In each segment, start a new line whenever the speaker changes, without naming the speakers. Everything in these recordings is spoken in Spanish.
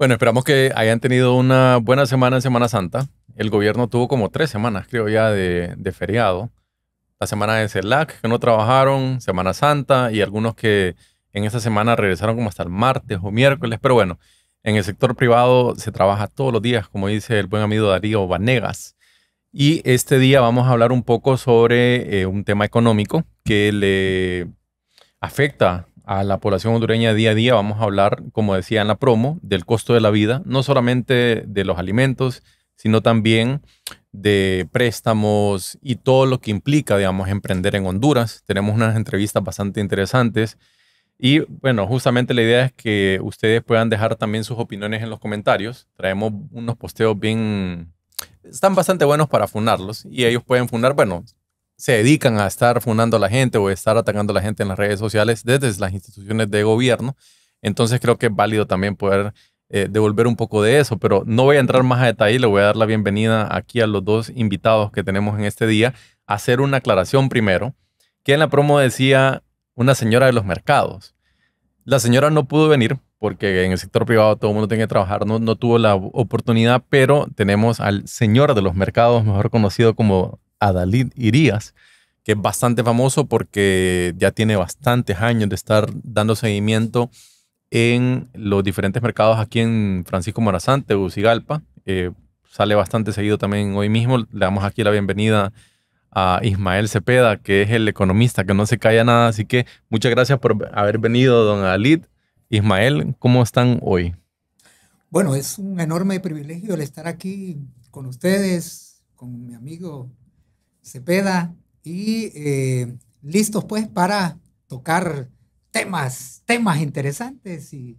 Bueno, esperamos que hayan tenido una buena semana en Semana Santa. El gobierno tuvo como 3 semanas, creo ya, de feriado. La semana de CELAC, que no trabajaron, Semana Santa, y algunos que en esa semana regresaron como hasta el martes o miércoles. Pero bueno, en el sector privado se trabaja todos los días, como dice el buen amigo Darío Vanegas. Y este día vamos a hablar un poco sobre un tema económico que le afecta a la población hondureña día a día. Vamos a hablar, como decía en la promo, del costo de la vida, no solamente de los alimentos, sino también de préstamos y todo lo que implica, digamos, emprender en Honduras. Tenemos unas entrevistas bastante interesantes y, bueno, justamente la idea es que ustedes puedan dejar también sus opiniones en los comentarios. Traemos unos posteos bien, están bastante buenos para funarlos y ellos pueden funar, bueno, se dedican a estar funando a la gente o estar atacando a la gente en las redes sociales desde las instituciones de gobierno. Entonces creo que es válido también poder devolver un poco de eso, pero no voy a entrar más a detalle. Le voy a dar la bienvenida aquí a los dos invitados que tenemos en este día. Hacer una aclaración primero, que en la promo decía una señora de los mercados. La señora no pudo venir porque en el sector privado todo el mundo tiene que trabajar, no tuvo la oportunidad, pero tenemos al señor de los mercados, mejor conocido como Adalid Irías, que es bastante famoso porque ya tiene bastantes años de estar dando seguimiento en los diferentes mercados aquí en Francisco Morazán, Tegucigalpa. Sale bastante seguido también hoy mismo. Le damos aquí la bienvenida a Ismael Cepeda, que es el economista que no se calla nada. Así que muchas gracias por haber venido, don Adalid. Ismael, ¿cómo están hoy?
Bueno, es un enorme privilegio el estar aquí con ustedes, con mi amigo Cepeda y listos pues para tocar temas interesantes y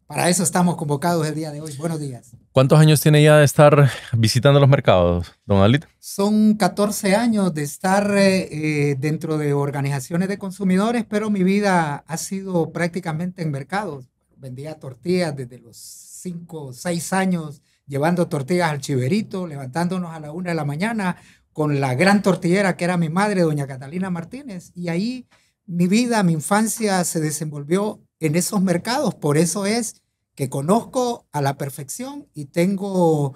para eso estamos convocados el día de hoy. Buenos días.
¿Cuántos años tiene ya de estar visitando los mercados, don Adalid?
Son 14 años de estar dentro de organizaciones de consumidores, pero mi vida ha sido prácticamente en mercados. Vendía tortillas desde los 5 o 6 años, llevando tortillas al chiverito, levantándonos a la 1 de la mañana con la gran tortillera que era mi madre, doña Catalina Martínez. Y ahí mi vida, mi infancia se desenvolvió en esos mercados. Por eso es que conozco a la perfección y tengo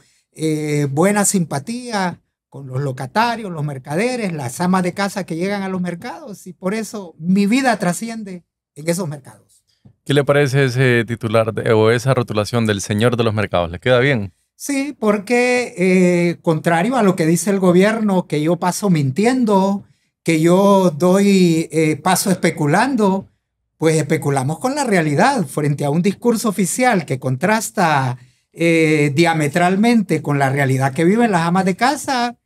buena simpatía con los locatarios, los mercaderes, las amas de casa que llegan a los mercados y por eso mi vida trasciende en esos mercados.
¿Qué le parece ese titular o esa rotulación del señor de los mercados? ¿Le queda bien?
Sí, porque contrario a lo que dice el gobierno, que yo paso mintiendo, que yo doy paso especulando, pues especulamos con la realidad frente a un discurso oficial que contrasta diametralmente con la realidad que viven las amas de casa.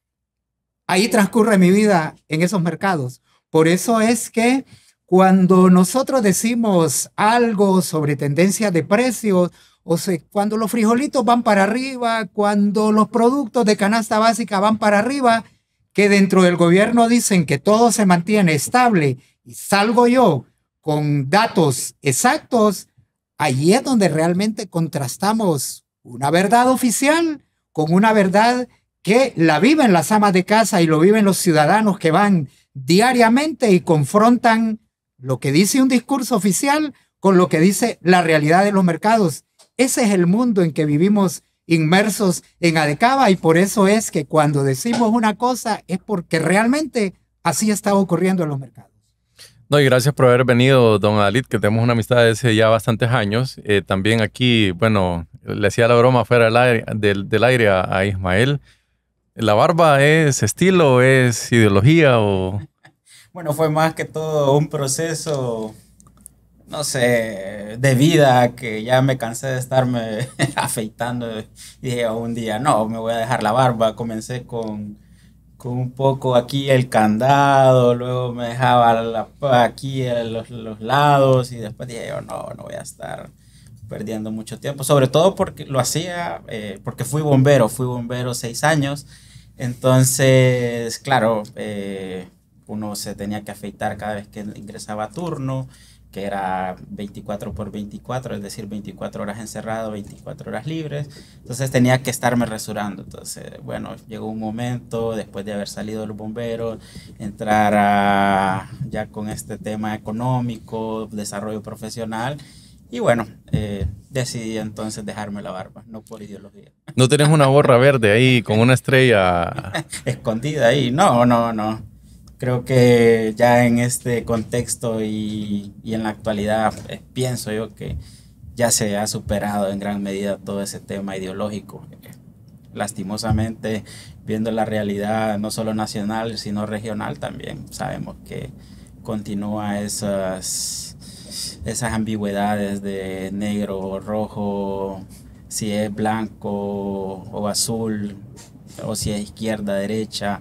Ahí transcurre mi vida en esos mercados. Por eso es que cuando nosotros decimos algo sobre tendencias de precios, o sea, cuando los frijolitos van para arriba, cuando los productos de canasta básica van para arriba, que dentro del gobierno dicen que todo se mantiene estable y salgo yo con datos exactos, allí es donde realmente contrastamos una verdad oficial con una verdad que la viven las amas de casa y lo viven los ciudadanos que van diariamente y confrontan lo que dice un discurso oficial con lo que dice la realidad de los mercados. Ese es el mundo en que vivimos inmersos en Adecava y por eso es que cuando decimos una cosa es porque realmente así está ocurriendo en los mercados.
No, y gracias por haber venido, don Adalid, que tenemos una amistad de hace ya bastantes años. También aquí, bueno, le hacía la broma fuera del aire a Ismael. ¿La barba es estilo, es ideología o...?
Bueno, fue más que todo un proceso, no sé, de vida que ya me cansé de estarme afeitando y dije un día, no, me voy a dejar la barba. Comencé con un poco aquí el candado, luego me dejaba aquí los lados y después dije yo, no, no voy a estar perdiendo mucho tiempo, sobre todo porque lo hacía, porque fui bombero 6 años, entonces, claro, uno se tenía que afeitar cada vez que ingresaba a turno, que era 24 por 24, es decir, 24 horas encerrado, 24 horas libres. Entonces tenía que estarme rasurando. Entonces, bueno, llegó un momento, después de haber salido de los bomberos, ya con este tema económico, desarrollo profesional, Y bueno, decidí entonces dejarme la barba, no por ideología.
¿No tenés una gorra verde ahí con una estrella?
Escondida ahí. No, no, no. Creo que ya en este contexto y en la actualidad pienso yo que ya se ha superado en gran medida todo ese tema ideológico. Lastimosamente, viendo la realidad no solo nacional, sino regional también, sabemos que continúa esas ambigüedades de negro o rojo, si es blanco o azul, o si es izquierda, derecha,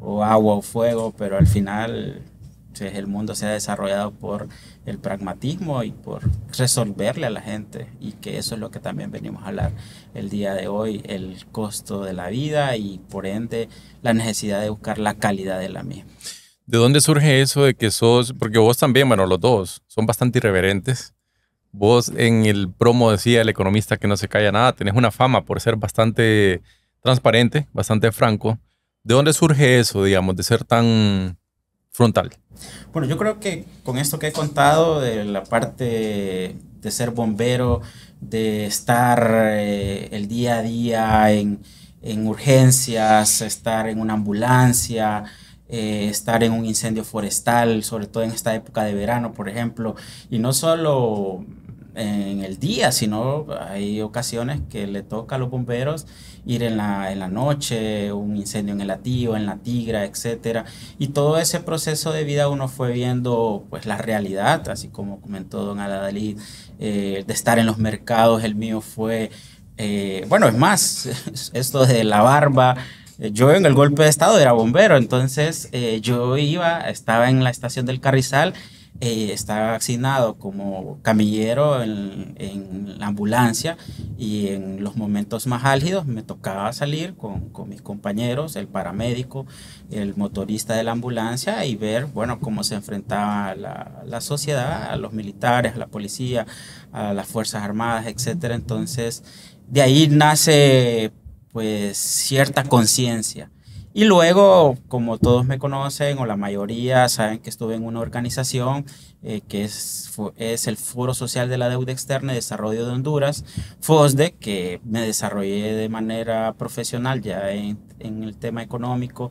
o agua o fuego, pero al final pues, el mundo se ha desarrollado por el pragmatismo y por resolverle a la gente, y que eso es lo que también venimos a hablar el día de hoy, el costo de la vida y por ende la necesidad de buscar la calidad de la misma.
¿De dónde surge eso de que sos, porque vos también, bueno, los dos, son bastante irreverentes? Vos en el promo decía el economista que no se calla nada, tenés una fama por ser bastante transparente, bastante franco. ¿De dónde surge eso, digamos, de ser tan frontal?
Bueno, yo creo que con esto que he contado de la parte de ser bombero, de estar el día a día en urgencias, estar en una ambulancia, estar en un incendio forestal, sobre todo en esta época de verano, por ejemplo, y no solo en el día, sino hay ocasiones que le toca a los bomberos ir en la noche, un incendio en el Atío, en la Tigra, etcétera, y todo ese proceso de vida uno fue viendo pues la realidad, así como comentó don Adalid, de estar en los mercados. El mío fue, bueno, es más, esto de la barba. Yo en el golpe de estado era bombero, entonces yo estaba en la estación del Carrizal, estaba asignado como camillero en la ambulancia, y en los momentos más álgidos me tocaba salir con mis compañeros, el paramédico, el motorista de la ambulancia, y ver, bueno, cómo se enfrentaba la sociedad, a los militares, a la policía, a las Fuerzas Armadas, etcétera. Entonces, de ahí nace pues cierta conciencia. Y luego, como todos me conocen, o la mayoría saben que estuve en una organización que es el Foro Social de la Deuda Externa y Desarrollo de Honduras, FOSDE, que me desarrollé de manera profesional ya en el tema económico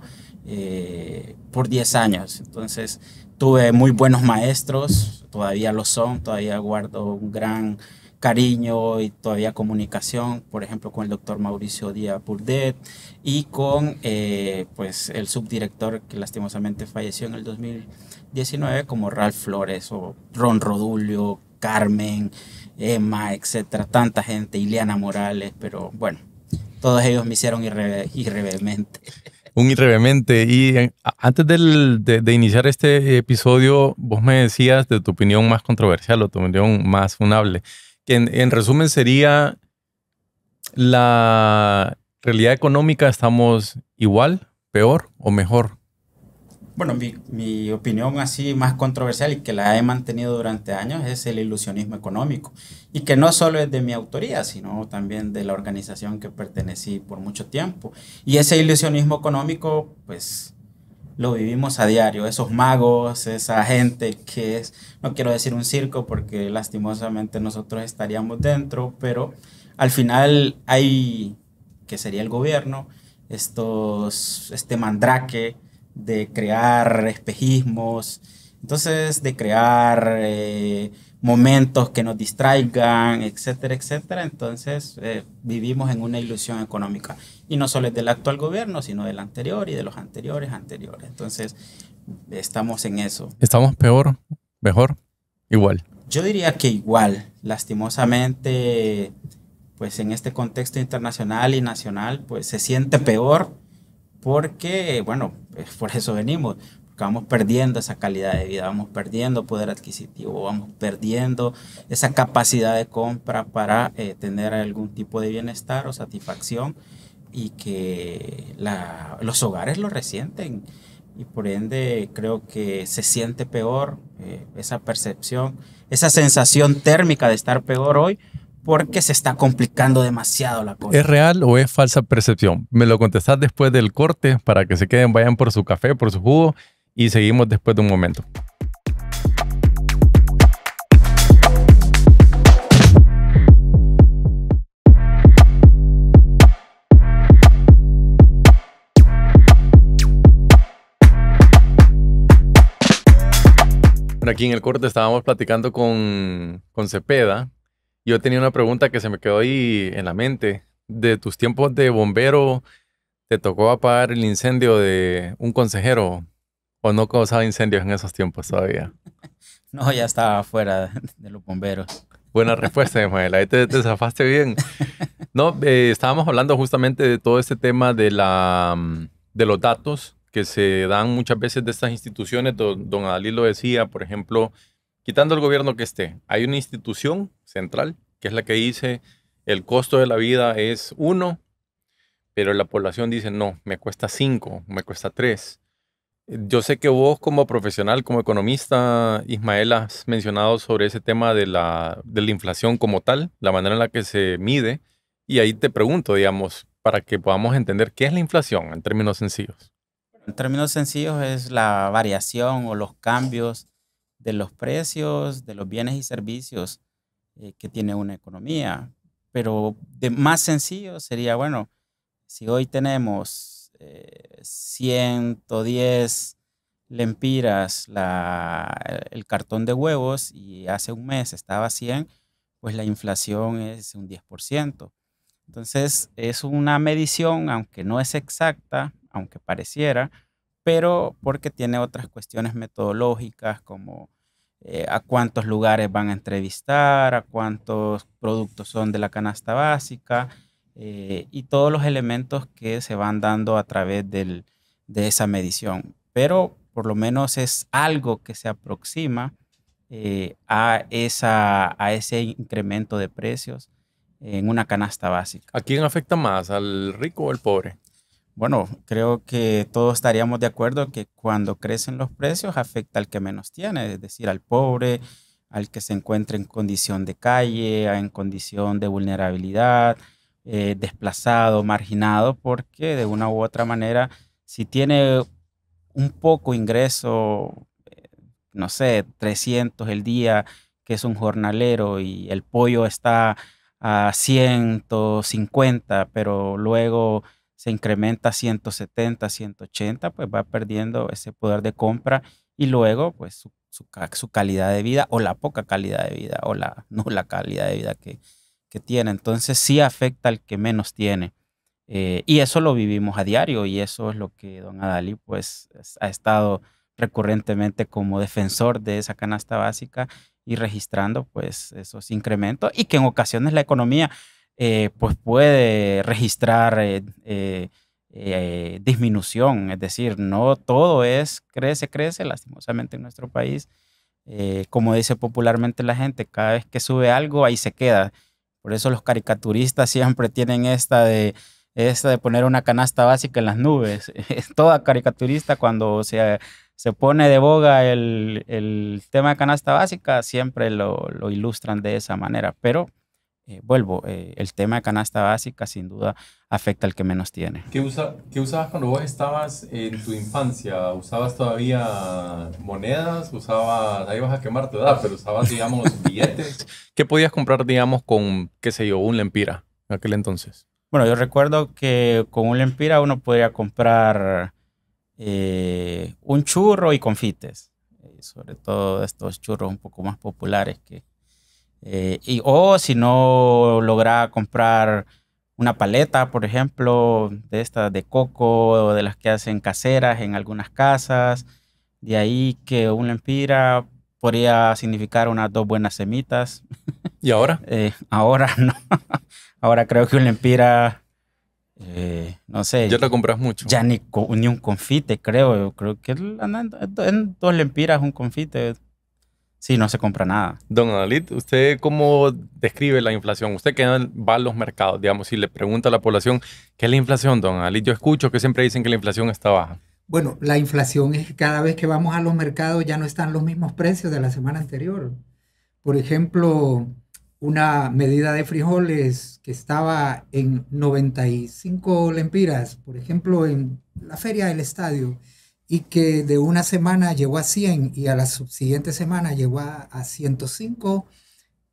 por 10 años. Entonces, tuve muy buenos maestros, todavía lo son, todavía guardo un gran cariño y todavía comunicación, por ejemplo, con el doctor Mauricio Díaz Burdet y con pues el subdirector que lastimosamente falleció en el 2019, como Ralph Flores o Ron Rodulio, Carmen, Emma, etcétera, tanta gente, Ileana Morales, pero bueno, todos ellos me hicieron irreverente.
Un irreverente. Y antes de iniciar este episodio, vos me decías de tu opinión más controversial o tu opinión más funable, que en resumen sería la realidad económica, ¿estamos igual, peor o mejor?
Bueno, mi opinión así más controversial y que la he mantenido durante años es el ilusionismo económico, y que no solo es de mi autoría, sino también de la organización que pertenecí por mucho tiempo. Y ese ilusionismo económico, pues lo vivimos a diario, esos magos, esa gente que es, no quiero decir un circo porque lastimosamente nosotros estaríamos dentro, pero al final hay, que sería el gobierno, este mandrake de crear espejismos, entonces de crear momentos que nos distraigan, etcétera, etcétera. Entonces vivimos en una ilusión económica, y no solo es del actual gobierno, sino del anterior y de los anteriores. Entonces estamos en eso.
¿Estamos peor, mejor, igual?
Yo diría que igual, lastimosamente, pues en este contexto internacional y nacional, pues se siente peor porque, bueno, pues por eso venimos. Porque vamos perdiendo esa calidad de vida, vamos perdiendo poder adquisitivo, vamos perdiendo esa capacidad de compra para tener algún tipo de bienestar o satisfacción, y que los hogares lo resienten, y por ende creo que se siente peor esa percepción, esa sensación térmica de estar peor hoy, porque se está complicando demasiado la cosa.
¿Es real o es falsa percepción? Me lo contestás después del corte para que se queden, vayan por su café, por su jugo, y seguimos después de un momento. aquí en el corte estábamos platicando con Cepeda. Yo tenía una pregunta que se me quedó ahí en la mente. De tus tiempos de bombero, ¿te tocó apagar el incendio de un consejero o no causaba incendios en esos tiempos todavía?
No, ya estaba fuera de los bomberos.
Buena respuesta, Ismael. Ahí te zafaste bien. No, estábamos hablando justamente de todo este tema de los datos que se dan muchas veces de estas instituciones. Don Adalí lo decía, por ejemplo, quitando el gobierno que esté, hay una institución central que es la que dice el costo de la vida es 1, pero la población dice no, me cuesta 5, me cuesta 3. Yo sé que vos como profesional, como economista, Ismael, has mencionado sobre ese tema de la inflación como tal, la manera en la que se mide, y ahí te pregunto, digamos, para que podamos entender qué es la inflación en términos sencillos.
En términos sencillos es la variación o los cambios de los precios de los bienes y servicios que tiene una economía. Pero de más sencillo sería, bueno, si hoy tenemos 110 lempiras el cartón de huevos y hace un mes estaba 100, pues la inflación es un 10%. Entonces es una medición, aunque no es exacta, aunque pareciera, pero porque tiene otras cuestiones metodológicas como a cuántos lugares van a entrevistar, a cuántos productos son de la canasta básica y todos los elementos que se van dando a través de esa medición. Pero por lo menos es algo que se aproxima a ese incremento de precios en una canasta básica.
¿A quién afecta más, al rico o al pobre?
Bueno, creo que todos estaríamos de acuerdo que cuando crecen los precios afecta al que menos tiene, es decir, al pobre, al que se encuentra en condición de calle, en condición de vulnerabilidad, desplazado, marginado, porque de una u otra manera, si tiene un poco ingreso, no sé, 300 el día, que es un jornalero y el pollo está a 150, pero luego se incrementa a 170, 180, pues va perdiendo ese poder de compra y luego pues su calidad de vida o la poca calidad de vida o la nula calidad de vida que tiene. Entonces sí afecta al que menos tiene. Y eso lo vivimos a diario y eso es lo que don Adalí pues ha estado recurrentemente como defensor de esa canasta básica y registrando pues esos incrementos y que en ocasiones la economía pues puede registrar disminución, es decir, no todo es crece, lastimosamente en nuestro país, como dice popularmente la gente, cada vez que sube algo ahí se queda. Por eso los caricaturistas siempre tienen esta de poner una canasta básica en las nubes. Toda caricaturista cuando se pone de boga el tema de canasta básica, siempre lo ilustran de esa manera. Pero vuelvo, el tema de canasta básica sin duda afecta al que menos tiene.
¿Qué usabas cuando vos estabas en tu infancia? ¿Usabas todavía monedas? Ahí vas a quemar tu edad, pero usabas, digamos, billetes? ¿Qué podías comprar, digamos, con, qué sé yo, un lempira en aquel entonces?
Bueno, yo recuerdo que con un lempira uno podría comprar un churro y confites, sobre todo estos churros un poco más populares o si no lograba comprar una paleta, por ejemplo, de estas de coco o de las que hacen caseras en algunas casas. De ahí que un lempira podría significar unas 2 buenas semitas.
¿Y ahora?
Ahora no. Ahora creo que un lempira, no sé.
¿Ya la compras mucho?
Ya ni un confite, creo. Creo que en 2 lempiras un confite. Sí, no se compra nada.
Don Adalí, ¿usted cómo describe la inflación? Usted que va a los mercados, digamos, si le pregunta a la población, ¿qué es la inflación, don Adalí? Yo escucho que siempre dicen que la inflación está baja.
Bueno, la inflación es que cada vez que vamos a los mercados ya no están los mismos precios de la semana anterior. Por ejemplo, una medida de frijoles que estaba en 95 lempiras, por ejemplo, en la feria del estadio, y que de una semana llegó a 100 y a la subsiguiente semana llegó a 105,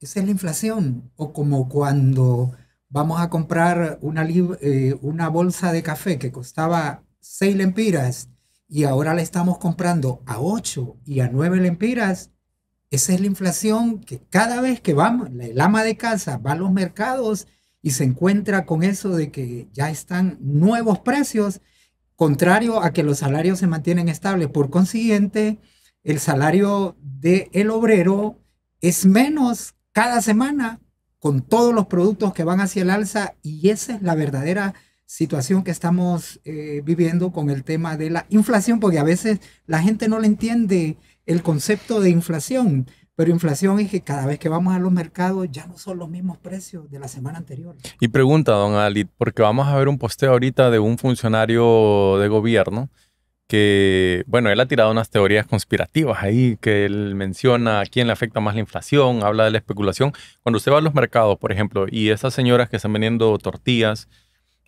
esa es la inflación. O como cuando vamos a comprar una bolsa de café que costaba 6 lempiras y ahora la estamos comprando a 8 y a 9 lempiras, Esa es la inflación que cada vez que vamos, el ama de casa va a los mercados y se encuentra con eso de que ya están nuevos precios, contrario a que los salarios se mantienen estables. Por consiguiente, el salario del obrero es menos cada semana con todos los productos que van hacia el alza, y esa es la verdadera situación que estamos viviendo con el tema de la inflación, porque a veces la gente no le entiende el concepto de inflación, pero inflación es que cada vez que vamos a los mercados ya no son los mismos precios de la semana anterior.
Y pregunta, don Alit, porque vamos a ver un posteo ahorita de un funcionario de gobierno que, bueno, él ha tirado unas teorías conspirativas ahí, que él menciona a quién le afecta más la inflación, habla de la especulación. Cuando usted va a los mercados, por ejemplo, y esas señoras que están vendiendo tortillas,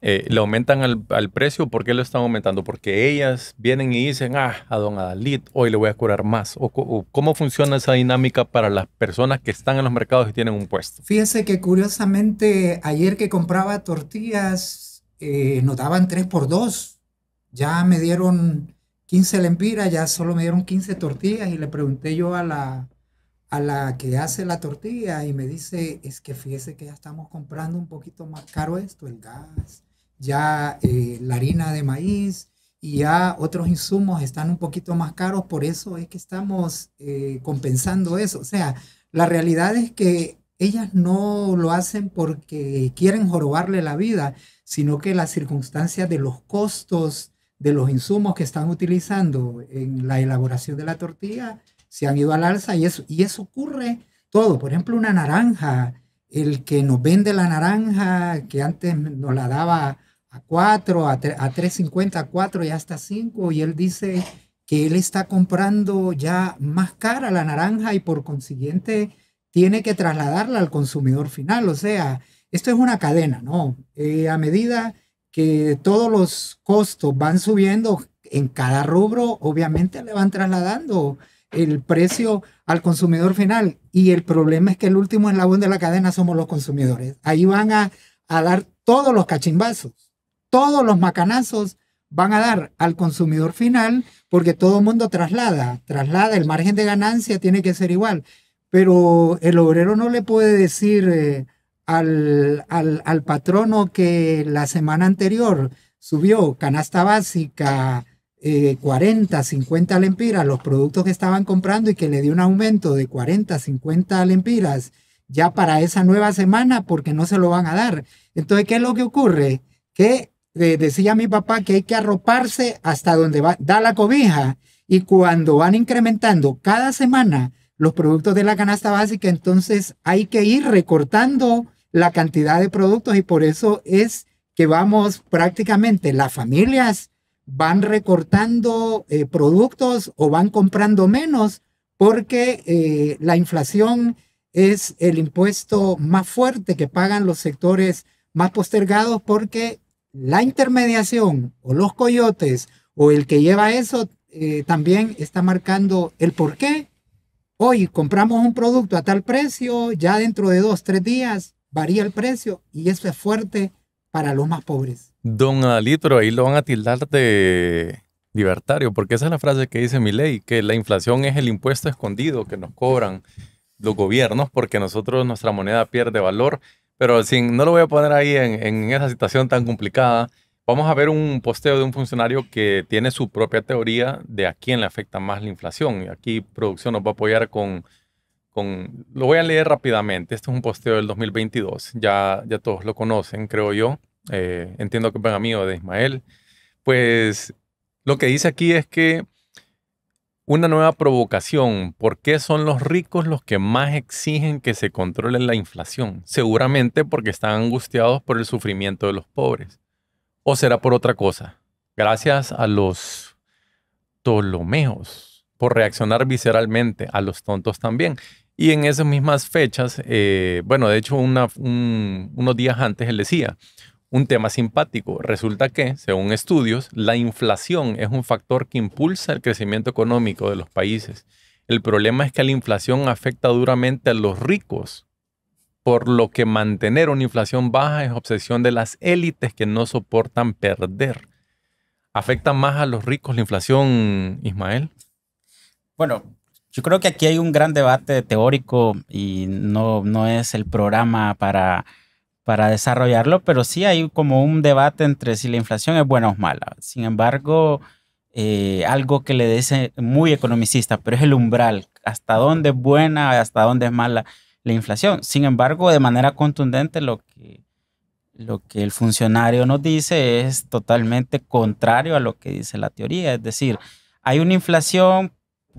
le aumentan al precio. ¿Por qué lo están aumentando? Porque ellas vienen y dicen, a don Adalit, hoy le voy a cobrar más. O ¿cómo funciona esa dinámica para las personas que están en los mercados y tienen un puesto?
Fíjese que curiosamente ayer que compraba tortillas nos daban 3 por 2. Ya me dieron 15 lempiras, ya solo me dieron 15 tortillas, y le pregunté yo a la que hace la tortilla y me dice, es que fíjese que ya estamos comprando un poquito más caro esto, el gas, ya la harina de maíz y ya otros insumos están un poquito más caros, por eso es que estamos compensando eso. O sea, la realidad es que ellas no lo hacen porque quieren jorobarle la vida, sino que las circunstancias de los costos de los insumos que están utilizando en la elaboración de la tortilla se han ido al alza, y eso ocurre todo. Por ejemplo, una naranja, el que nos vende la naranja, que antes nos la daba a 4, a 3.50, a 4 y hasta 5, y él dice que él está comprando ya más cara la naranja y por consiguiente tiene que trasladarla al consumidor final. O sea, esto es una cadena, ¿no? A medida que todos los costos van subiendo en cada rubro, obviamente le van trasladando el precio al consumidor final. Y el problema es que el último eslabón de la cadena somos los consumidores. Ahí van a dar todos los cachimbazos, todos los macanazos van a dar al consumidor final, porque todo el mundo traslada, el margen de ganancia tiene que ser igual. Pero el obrero no le puede decir al patrono que la semana anterior subió canasta básica 40, 50 lempiras los productos que estaban comprando, y que le dio un aumento de 40, 50 lempiras ya para esa nueva semana, porque no se lo van a dar. Entonces, ¿qué es lo que ocurre? Que decía mi papá que hay que arroparse hasta donde da la cobija, y cuando van incrementando cada semana los productos de la canasta básica, entonces hay que ir recortando la cantidad de productos, y por eso es que vamos prácticamente, las familias van recortando productos o van comprando menos, porque la inflación es el impuesto más fuerte que pagan los sectores más postergados, porque la intermediación o los coyotes o el que lleva eso también está marcando el por qué. Hoy compramos un producto a tal precio, ya dentro de 2, 3 días varía el precio, y eso es fuerte para los más pobres.
Don Adalit, pero ahí lo van a tildar de libertario, porque esa es la frase que dice Milei, que la inflación es el impuesto escondido que nos cobran los gobiernos porque nuestra moneda pierde valor. Pero no lo voy a poner ahí en esa situación tan complicada. Vamos a ver un posteo de un funcionario que tiene su propia teoría de a quién le afecta más la inflación. Y aquí producción nos va a apoyar lo voy a leer rápidamente. Este es un posteo del 2022. Ya todos lo conocen, creo yo. Entiendo que es buen amigo de Ismael. Pues lo que dice aquí es que una nueva provocación. ¿Por qué son los ricos los que más exigen que se controle la inflación? Seguramente porque están angustiados por el sufrimiento de los pobres. ¿O será por otra cosa? Gracias a los Ptolomeos por reaccionar visceralmente, a los tontos también. Y en esas mismas fechas, bueno, de hecho unos días antes él decía, un tema simpático. Resulta que, según estudios, la inflación es un factor que impulsa el crecimiento económico de los países. El problema es que la inflación afecta duramente a los ricos, por lo que mantener una inflación baja es obsesión de las élites que no soportan perder. ¿Afecta más a los ricos la inflación, Ismael?
Bueno, Yo creo que aquí hay un gran debate teórico y no es el programa para desarrollarlo, pero sí hay como un debate entre si la inflación es buena o mala. Sin embargo, algo que le dice muy economicista, pero es el umbral, hasta dónde es buena, hasta dónde es mala la inflación. Sin embargo, de manera contundente, lo que el funcionario nos dice es totalmente contrario a lo que dice la teoría. Es decir, hay una inflación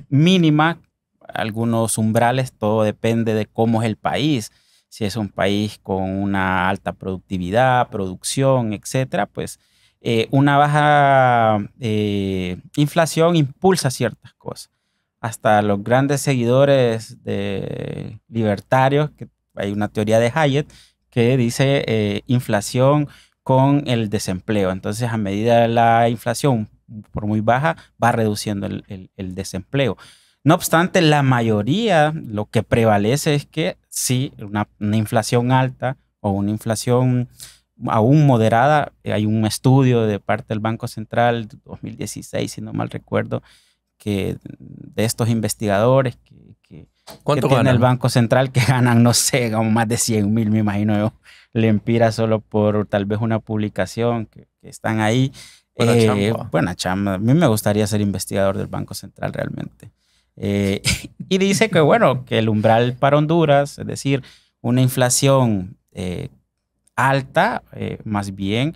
mínima, algunos umbrales, todo depende de cómo es el país. Si es un país con una alta productividad, producción, etcétera, pues una baja inflación impulsa ciertas cosas. Hasta los grandes seguidores de libertarios, que hay una teoría de Hayek que dice inflación con el desempleo. Entonces, a medida de la inflación por muy baja, va reduciendo el desempleo. No obstante, la mayoría, lo que prevalece es que sí, una inflación alta o una inflación aún moderada. Hay un estudio de parte del Banco Central de 2016, si no mal recuerdo, que de estos investigadores que
¿Cuánto
tiene
ganan?
el Banco Central, que ganan, no sé, como más de 100,000, me imagino yo, lempira solo por tal vez una publicación que están ahí.
Buena chamba.
Buena chamba. A mí me gustaría ser investigador del Banco Central realmente. Y dice que, bueno, que el umbral para Honduras, es decir, una inflación alta, más bien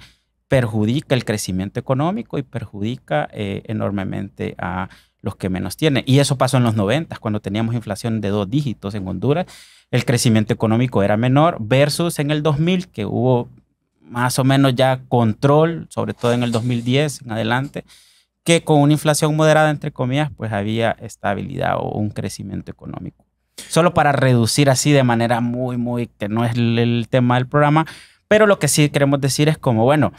perjudica el crecimiento económico y perjudica enormemente a los que menos tienen. Y eso pasó en los 90, cuando teníamos inflación de 2 dígitos en Honduras. El crecimiento económico era menor versus en el 2000, que hubo más o menos ya control, sobre todo en el 2010 en adelante, que con una inflación moderada, entre comillas, pues había estabilidad o un crecimiento económico. Solo para reducir así de manera muy, que no es el tema del programa, pero lo que sí queremos decir es como, bueno,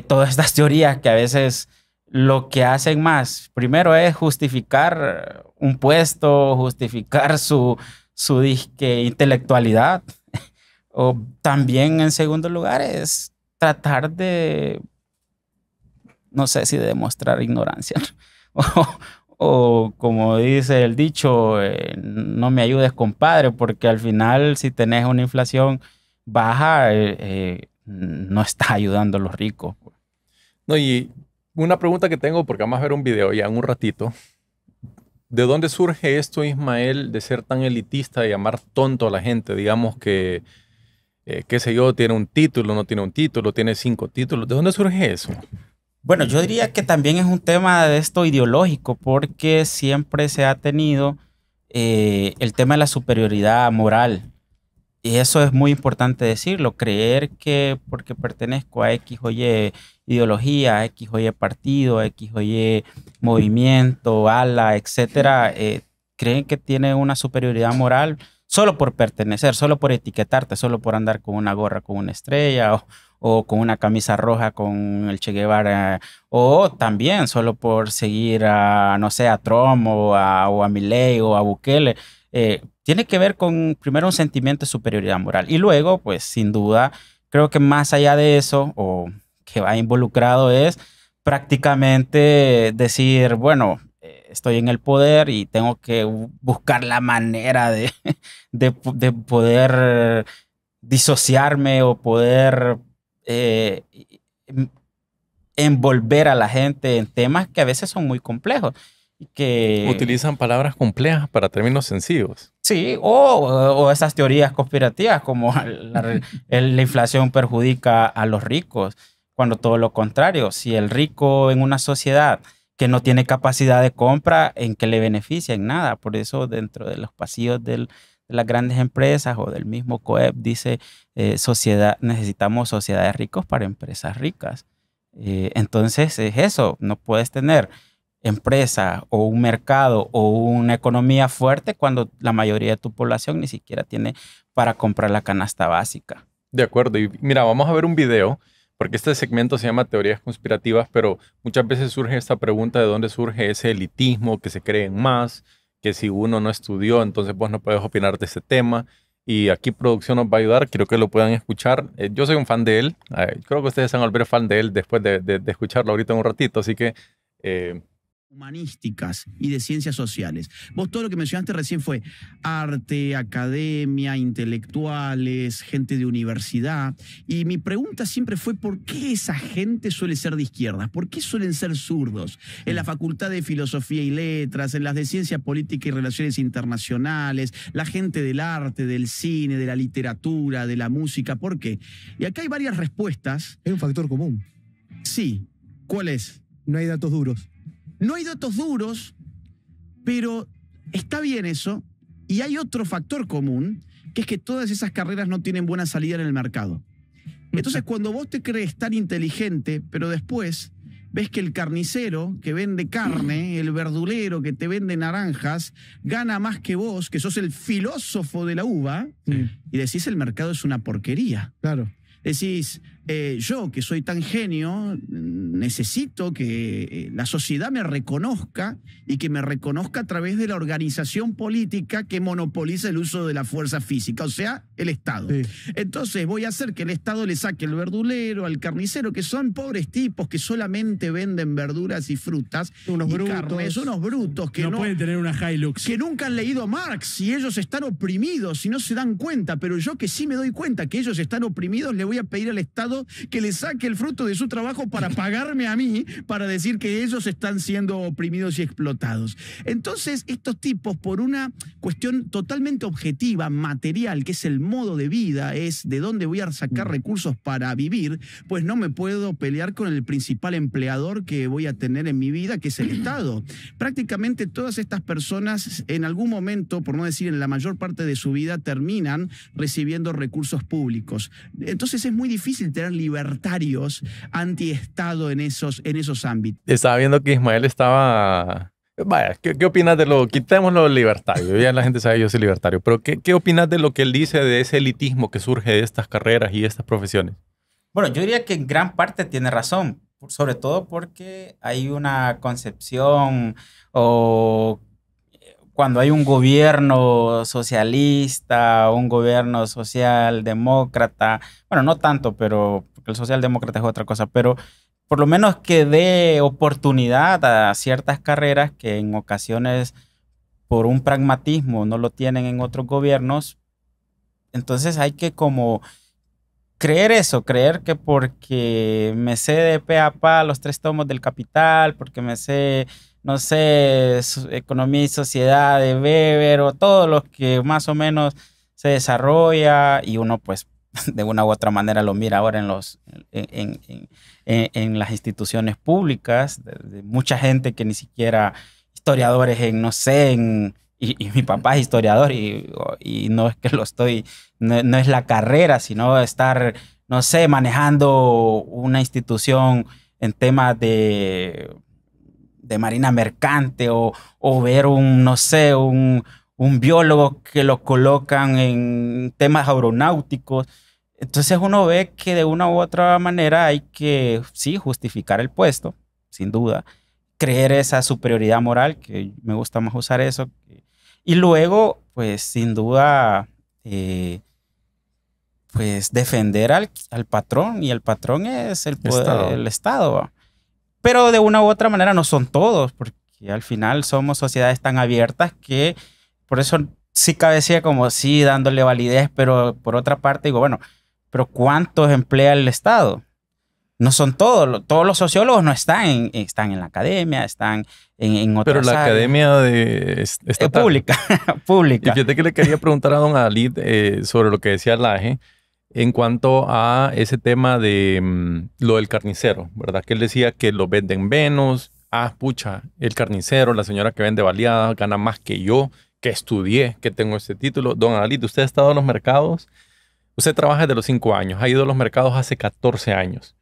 todas estas teorías que a veces lo que hacen más, primero es justificar un puesto, justificar su disque intelectualidad, o también en segundo lugar es tratar de, no sé si de demostrar ignorancia, o, o como dice el dicho, no me ayudes, compadre, porque al final si tenés una inflación baja, no está ayudando a los ricos.
No, y una pregunta que tengo, porque vamos a ver un video ya en un ratito. ¿De dónde surge esto, Ismael, de ser tan elitista, de llamar tonto a la gente? Digamos que, qué sé yo, tiene un título, no tiene un título, tiene 5 títulos. ¿De dónde surge eso?
Bueno, yo diría que también es un tema de esto ideológico, porque siempre se ha tenido el tema de la superioridad moral. Y eso es muy importante decirlo, creer que porque pertenezco a X o Y ideología, a X o Y partido, a X o Y movimiento, ala, etcétera, creen que tiene una superioridad moral solo por pertenecer, solo por etiquetarte, solo por andar con una gorra con una estrella o con una camisa roja con el Che Guevara, o también solo por seguir a, no sé, a Trump o a Milei o a Bukele. Tiene que ver con primero un sentimiento de superioridad moral y luego, pues sin duda, creo que más allá de eso, o que va involucrado es prácticamente decir, bueno, estoy en el poder y tengo que buscar la manera de poder disociarme o poder eh, envolver a la gente en temas que a veces son muy complejos. Y que
Utilizan palabras complejas para términos sencillos.
sí, o esas teorías conspirativas como la inflación perjudica a los ricos, cuando todo lo contrario, si el rico en una sociedad que no tiene capacidad de compra, ¿en qué le beneficia? En nada. Por eso dentro de los pasillos de las grandes empresas o del mismo COEP dice, necesitamos sociedades ricas para empresas ricas. Entonces es eso, no puedes tener empresa o un mercado o una economía fuerte cuando la mayoría de tu población ni siquiera tiene para comprar la canasta básica.
De acuerdo. Y mira, vamos a ver un video, porque este segmento se llama Teorías Conspirativas, pero muchas veces surge esta pregunta de dónde surge ese elitismo, que se creen más, que si uno no estudió, entonces vos no puedes opinar de ese tema. Y aquí producción nos va a ayudar, quiero que lo puedan escuchar. Yo soy un fan de él, creo que ustedes se van a volver fan de él después de escucharlo ahorita en un ratito, así que
humanísticas y de ciencias sociales. Vos todo lo que mencionaste recién fue arte, academia, intelectuales, gente de universidad. Y mi pregunta siempre fue ¿por qué esa gente suele ser de izquierdas? ¿Por qué suelen ser zurdos? En la Facultad de Filosofía y Letras, en las de Ciencia Política y Relaciones Internacionales, la gente del arte, del cine, de la literatura, de la música. ¿Por qué? Y acá hay varias respuestas.
Es un factor común.
Sí. ¿Cuál es?
No hay datos duros.
No hay datos duros, pero está bien eso. Y hay otro factor común, que es que todas esas carreras no tienen buena salida en el mercado. Entonces, cuando vos te crees tan inteligente, pero después ves que el carnicero que vende carne, el verdulero que te vende naranjas, gana más que vos, que sos el filósofo de la uva, y decís el mercado es una porquería.
Claro.
Decís, yo que soy tan genio, necesito que la sociedad me reconozca y que me reconozca a través de la organización política que monopoliza el uso de la fuerza física, o sea, el Estado.
Sí.
Entonces voy a hacer que el Estado le saque al verdulero, al carnicero, que son pobres tipos que solamente venden verduras y frutas,
Unos
y
brutos.
carnes, unos brutos que
No pueden tener una Hilux.
que nunca han leído Marx y ellos están oprimidos y no se dan cuenta, pero yo que sí me doy cuenta que ellos están oprimidos, le voy a pedir al Estado que le saque el fruto de su trabajo para pagarme a mí, para decir que ellos están siendo oprimidos y explotados. Entonces, estos tipos, por una cuestión totalmente objetiva, material, que es el modo de vida, es de dónde voy a sacar recursos para vivir, pues no me puedo pelear con el principal empleador que voy a tener en mi vida, que es el Estado. Prácticamente todas estas personas, en algún momento, por no decir en la mayor parte de su vida, terminan recibiendo recursos públicos. Entonces es muy difícil tener libertarios anti-Estado en esos ámbitos.
Estaba viendo que Ismael estaba... Vaya, ¿qué opinas de lo... Quitemos lo libertario, ya la gente sabe que yo soy libertario, pero ¿qué opinas de lo que él dice de ese elitismo que surge de estas carreras y estas profesiones?
Bueno, yo diría que en gran parte tiene razón, sobre todo porque hay una concepción o cuando hay un gobierno socialista, un gobierno socialdemócrata, bueno, no tanto, pero porque el socialdemócrata es otra cosa, pero por lo menos que dé oportunidad a ciertas carreras que en ocasiones por un pragmatismo no lo tienen en otros gobiernos. Entonces hay que como creer eso, creer que porque me sé de pe a pa los 3 tomos del Capital, porque me sé, no sé, economía y sociedad de Weber o todo lo que más o menos se desarrolla y uno pues de una u otra manera lo mira ahora en las instituciones públicas, de mucha gente que ni siquiera historiadores no sé, y mi papá es historiador y no es que lo estoy, no es la carrera, sino estar, no sé, manejando una institución en temas de marina mercante o ver no sé, un biólogo que lo colocan en temas aeronáuticos. Entonces uno ve que de una u otra manera hay que, sí, justificar el puesto, sin duda, creer esa superioridad moral, que me gusta más usar eso, y luego, pues, sin duda, pues, defender al patrón, y el patrón es el poder, el Estado, ¿va? Pero de una u otra manera no son todos, porque al final somos sociedades tan abiertas que, por eso sí cabe decir como sí, dándole validez, pero por otra parte digo, bueno, pero ¿cuántos emplea el Estado? No son todos los sociólogos no están en la academia, están en otras
Pero la
áreas.
academia estatal.
Pública.
Y fíjate que le quería preguntar a don Alid sobre lo que decía Laje en cuanto a ese tema de lo del carnicero, ¿verdad? Que él decía que lo venden menos. Pucha, el carnicero, la señora que vende baleadas, gana más que yo, que estudié, que tengo este título. Don Alid, usted ha estado en los mercados, usted trabaja desde los 5 años, ha ido a los mercados hace 14 años.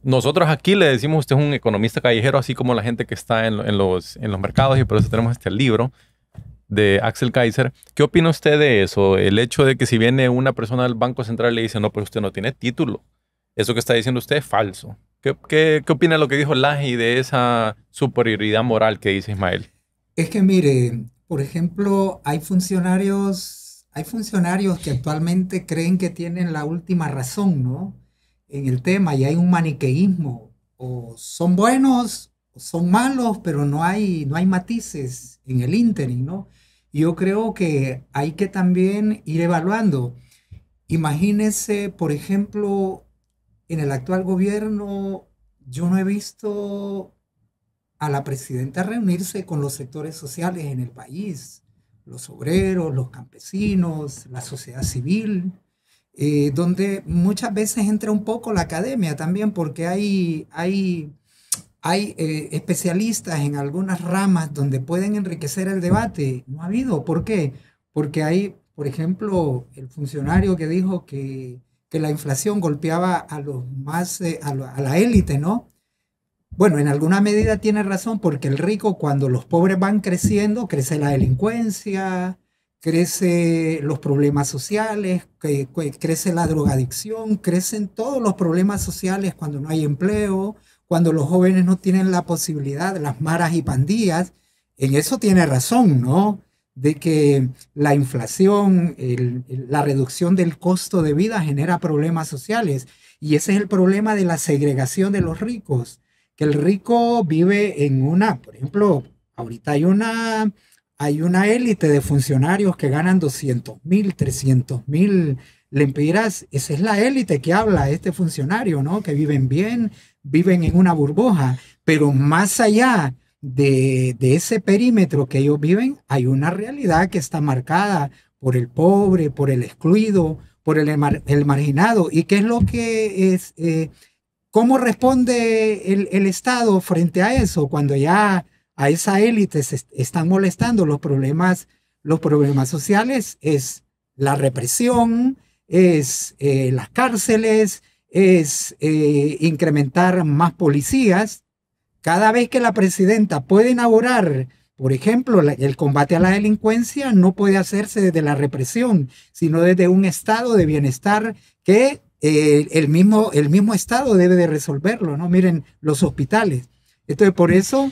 Nosotros aquí le decimos usted es un economista callejero, así como la gente que está en los mercados, y por eso tenemos este libro de Axel Kaiser. ¿Qué opina usted de eso? El hecho de que si viene una persona del Banco Central y le dice, no, pero usted no tiene título. Eso que está diciendo usted es falso. ¿Qué opina de lo que dijo Laje y de esa superioridad moral que dice Ismael?
Es que mire, por ejemplo, hay funcionarios que actualmente creen que tienen la última razón, ¿no? En el tema, y hay un maniqueísmo, o son buenos son malos, pero no hay matices en el ínterin, ¿no? Yo creo que hay que también ir evaluando. Imagínese, por ejemplo, en el actual gobierno, yo no he visto a la presidenta reunirse con los sectores sociales en el país, los obreros, los campesinos, la sociedad civil, donde muchas veces entra un poco la academia también, porque hay especialistas en algunas ramas donde pueden enriquecer el debate. No ha habido. ¿Por qué? Porque hay, por ejemplo, el funcionario que dijo que la inflación golpeaba a los más, a la élite, ¿no? Bueno, en alguna medida tiene razón, porque el rico, cuando los pobres van creciendo, crece la delincuencia, crece los problemas sociales, crece la drogadicción, crecen todos los problemas sociales cuando no hay empleo, cuando los jóvenes no tienen la posibilidad, las maras y pandillas. En eso tiene razón, ¿no? De que la inflación, la reducción del costo de vida genera problemas sociales. Y ese es el problema de la segregación de los ricos, que el rico vive en por ejemplo, ahorita hay una élite de funcionarios que ganan 200,000, 300,000 lempiras. Esa es la élite que habla este funcionario, ¿no? Que viven bien, viven en una burbuja, pero más allá de ese perímetro que ellos viven, hay una realidad que está marcada por el pobre, por el excluido, por el marginado. ¿Y qué es lo que es? ¿Cómo responde el Estado frente a eso cuando ya a esa élite se están molestando los problemas sociales? Es la represión, es las cárceles, es incrementar más policías. Cada vez que la presidenta puede inaugurar, por ejemplo, el combate a la delincuencia, no puede hacerse desde la represión, sino desde un estado de bienestar que el mismo estado debe de resolverlo, ¿no? Miren, los hospitales. Entonces, por eso,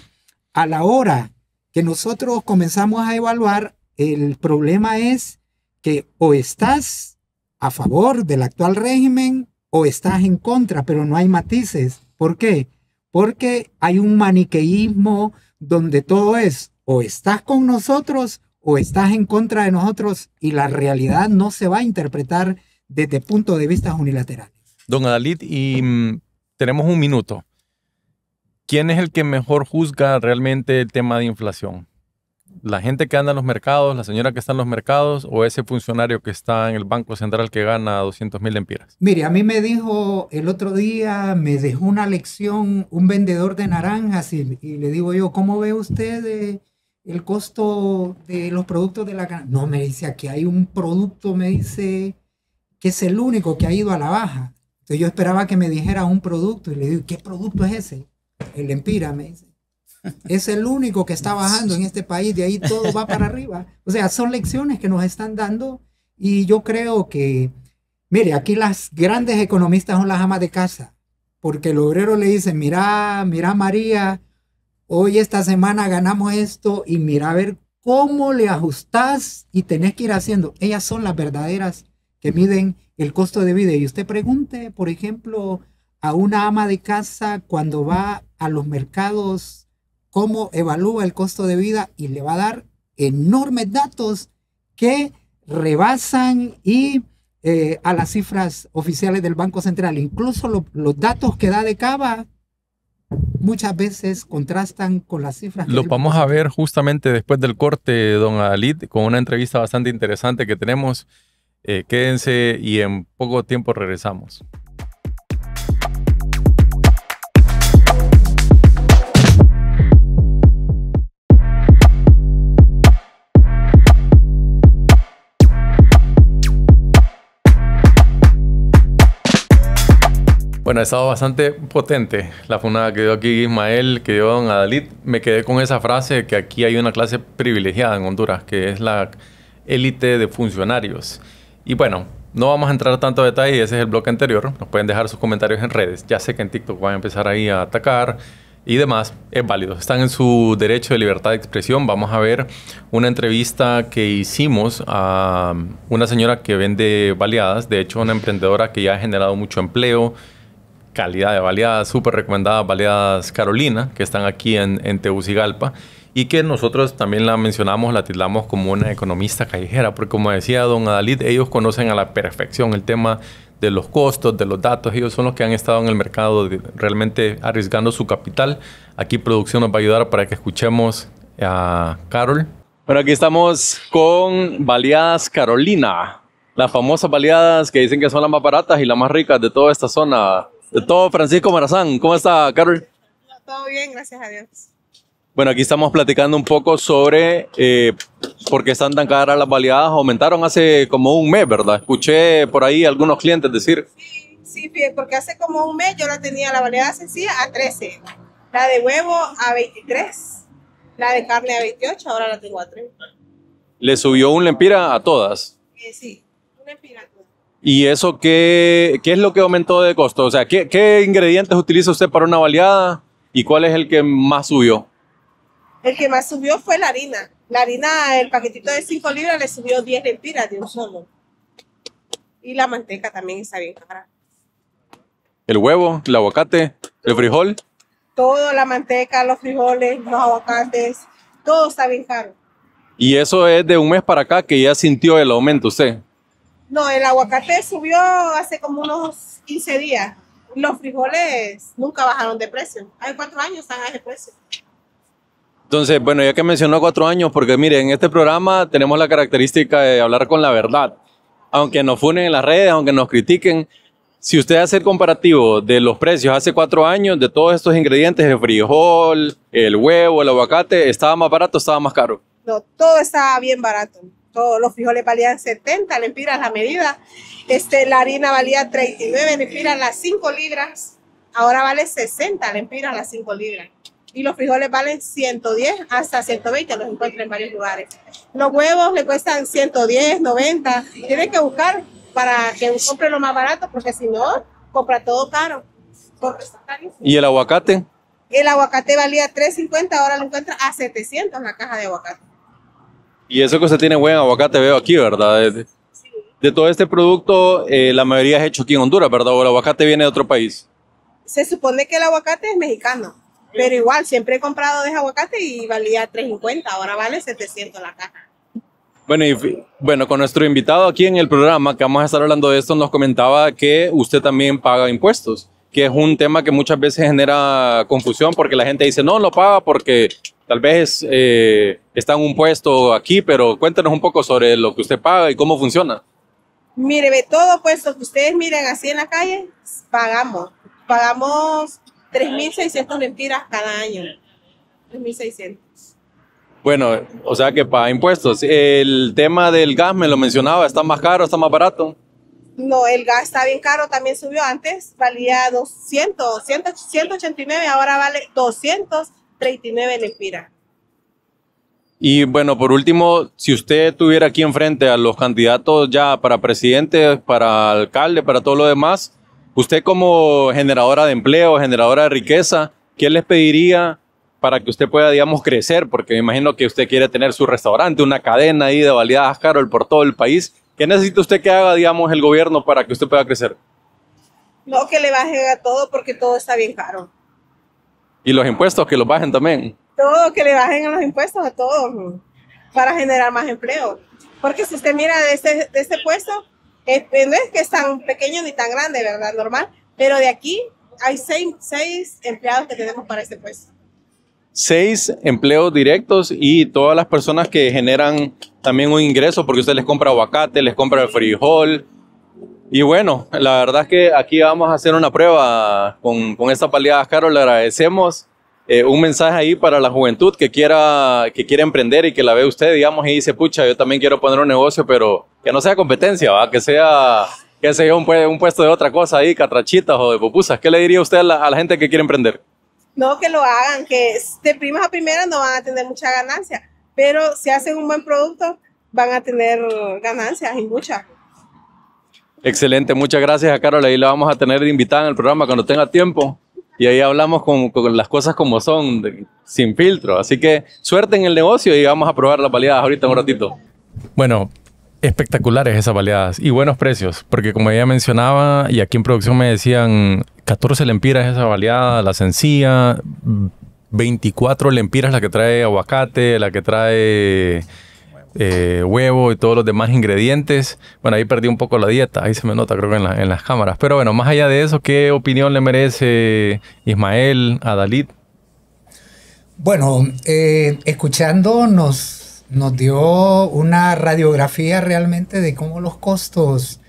a la hora que nosotros comenzamos a evaluar, el problema es que o estás a favor del actual régimen o estás en contra, pero no hay matices. ¿Por qué? Porque hay un maniqueísmo donde todo es o estás con nosotros o estás en contra de nosotros, y la realidad no se va a interpretar desde puntos de vista unilaterales.
Don Adalid, y tenemos un minuto. ¿Quién es el que mejor juzga realmente el tema de inflación? ¿La gente que anda en los mercados, la señora que está en los mercados, o ese funcionario que está en el Banco Central que gana 200,000 lempiras?
Mire, a mí me dijo el otro día, me dejó una lección un vendedor de naranjas, y le digo yo, ¿cómo ve usted el costo de los productos de la... No, me dice, aquí hay un producto, me dice, que es el único que ha ido a la baja. Entonces yo esperaba que me dijera un producto, y le digo, ¿qué producto es ese? El lempira, me dice. Es el único que está bajando en este país, de ahí todo va para arriba. O sea, son lecciones que nos están dando, y yo creo que, mire, aquí las grandes economistas son las amas de casa, porque el obrero le dice, mira María, hoy esta semana ganamos esto, y mira a ver cómo le ajustás, y tenés que ir haciendo. Ellas son las verdaderas que miden el costo de vida. Y usted pregunte, por ejemplo, a una ama de casa cuando va a los mercados, cómo evalúa el costo de vida, y le va a dar enormes datos que rebasan a las cifras oficiales del Banco Central. Incluso los datos que da de Cava muchas veces contrastan con las cifras.
Lo vamos a ver justamente después del corte, don Adalid, con una entrevista bastante interesante que tenemos. Quédense y en poco tiempo regresamos. Bueno, ha estado bastante potente la funada que dio aquí Ismael, que dio don Adalid. Me quedé con esa frase que aquí hay una clase privilegiada en Honduras, que es la élite de funcionarios. Y bueno, no vamos a entrar tanto a detalle, ese es el bloque anterior. Nos pueden dejar sus comentarios en redes. Ya sé que en TikTok van a empezar ahí a atacar y demás. Es válido, están en su derecho de libertad de expresión. Vamos a ver una entrevista que hicimos a una señora que vende baleadas. De hecho, una emprendedora que ya ha generado mucho empleo, calidad de baleadas, súper recomendadas baleadas Carolina, que están aquí en Tegucigalpa, y que nosotros también la mencionamos, la tildamos como una economista callejera, porque como decía don Adalid, ellos conocen a la perfección el tema de los costos, de los datos. Ellos son los que han estado en el mercado realmente arriesgando su capital. Aquí producción nos va a ayudar para que escuchemos a Carol. Bueno, aquí estamos con baleadas Carolina, las famosas baleadas que dicen que son las más baratas y las más ricas de toda esta zona, de todo Francisco Morazán. ¿Cómo está, Carol?
Todo bien, gracias a Dios.
Bueno, aquí estamos platicando un poco sobre por qué están tan caras las baleadas. Aumentaron hace como un mes, ¿verdad? Escuché por ahí algunos clientes decir.
Sí, porque hace como un mes yo la tenía la baleada sencilla a 13, la de huevo a 23, la de carne a 28, ahora la tengo a 30.
¿Le subió un lempira a todas?
Sí, un lempira.
¿Y eso qué es lo que aumentó de costo? O sea, ¿qué ingredientes utiliza usted para una baleada y cuál es el que más subió?
El que más subió fue la harina. La harina, el paquetito de 5 libras le subió 10 lempiras de un solo. Y la manteca también está bien cara.
¿El huevo, el aguacate, el frijol?
Todo, la manteca, los frijoles, los aguacates, todo está bien caro.
¿Y eso es de un mes para acá que ya sintió el aumento usted?
No, el aguacate subió hace como unos 15 días. Los frijoles nunca bajaron de precio. Hace 4 años están a ese precio.
Entonces, bueno, ya que mencionó 4 años, porque mire, en este programa tenemos la característica de hablar con la verdad. Aunque nos funen en las redes, aunque nos critiquen, si usted hace el comparativo de los precios hace 4 años, de todos estos ingredientes, el frijol, el huevo, el aguacate, ¿estaba más barato o estaba más caro?
No, todo estaba bien barato. Todos los frijoles valían 70 lempiras la medida. La harina valía 39 lempiras las 5 libras. Ahora vale 60 lempiras las 5 libras. Y los frijoles valen 110 hasta 120, los encuentran en varios lugares. Los huevos le cuestan 110, 90. Tienen que buscar para que compre lo más barato, porque si no, compra todo caro. Porque está carísimo.
¿Y el aguacate?
El aguacate valía 3.50, ahora lo encuentra a 700 la caja de aguacate.
Y eso que usted tiene buen aguacate, veo aquí, ¿verdad? De todo este producto, la mayoría es hecho aquí en Honduras, ¿verdad? ¿O el aguacate viene de otro país?
Se supone que el aguacate es mexicano. Pero igual, siempre he comprado de aguacate y valía 3.50, ahora vale 700 la caja.
Bueno, con nuestro invitado aquí en el programa, que vamos a estar hablando de esto, nos comentaba que usted también paga impuestos, que es un tema que muchas veces genera confusión porque la gente dice, no, lo paga porque tal vez está en un puesto aquí, pero cuéntenos un poco sobre lo que usted paga y cómo funciona.
Mire, ve todo puesto que ustedes miren así en la calle, pagamos 3.600 lempiras cada año. 3.600.
Bueno, o sea que paga impuestos. El tema del gas me lo mencionaba, ¿está más caro, está más barato?
No, el gas está bien caro, también subió. Antes valía 189, ahora vale 239 lempiras.
Y bueno, por último, si usted tuviera aquí enfrente a los candidatos ya para presidente, para alcalde, para todo lo demás, usted como generadora de empleo, generadora de riqueza, ¿qué les pediría para que usted pueda, digamos, crecer? Porque me imagino que usted quiere tener su restaurante, una cadena ahí de baleadas Carol por todo el país. ¿Qué necesita usted que haga, digamos, el gobierno para que usted pueda crecer?
No, que le bajen a todo porque todo está bien caro.
Y los impuestos, que los bajen también.
Todo, que le bajen a los impuestos a todos para generar más empleo. Porque si usted mira de este puesto, no es que es tan pequeño ni tan grande, ¿verdad? Normal. Pero de aquí hay 6 empleados que tenemos para este puesto.
6 empleos directos y todas las personas que generan también un ingreso porque usted les compra aguacate, les compra el frijol. Y bueno, la verdad es que aquí vamos a hacer una prueba con esta baleadas Carol. Le agradecemos un mensaje ahí para la juventud que quiera emprender y que la ve usted, digamos, y dice, pucha, yo también quiero poner un negocio, pero que no sea competencia, ¿va? Que sea un puesto de otra cosa ahí, catrachitas o de pupusas. ¿Qué le diría usted a la gente que quiere emprender?
No, que lo hagan, que de primas a primeras no van a tener mucha ganancia, pero si hacen un buen producto van a tener ganancias y muchas.
Excelente, muchas gracias a Carol. Ahí la vamos a tener de invitada en el programa cuando tenga tiempo y ahí hablamos con las cosas como son, sin filtro. Así que suerte en el negocio y vamos a probar las baleadas ahorita en un ratito. Bueno, Espectaculares esas baleadas y buenos precios, porque como ella mencionaba, y aquí en producción me decían 14 lempiras esa baleada, la sencilla, 24 lempiras la que trae aguacate, la que trae huevo y todos los demás ingredientes. Bueno, ahí perdí un poco la dieta, ahí se me nota creo que en las cámaras. Pero bueno, más allá de eso, ¿qué opinión le merece Ismael a Dalit?
Bueno, escuchando nos dio una radiografía realmente de cómo los costos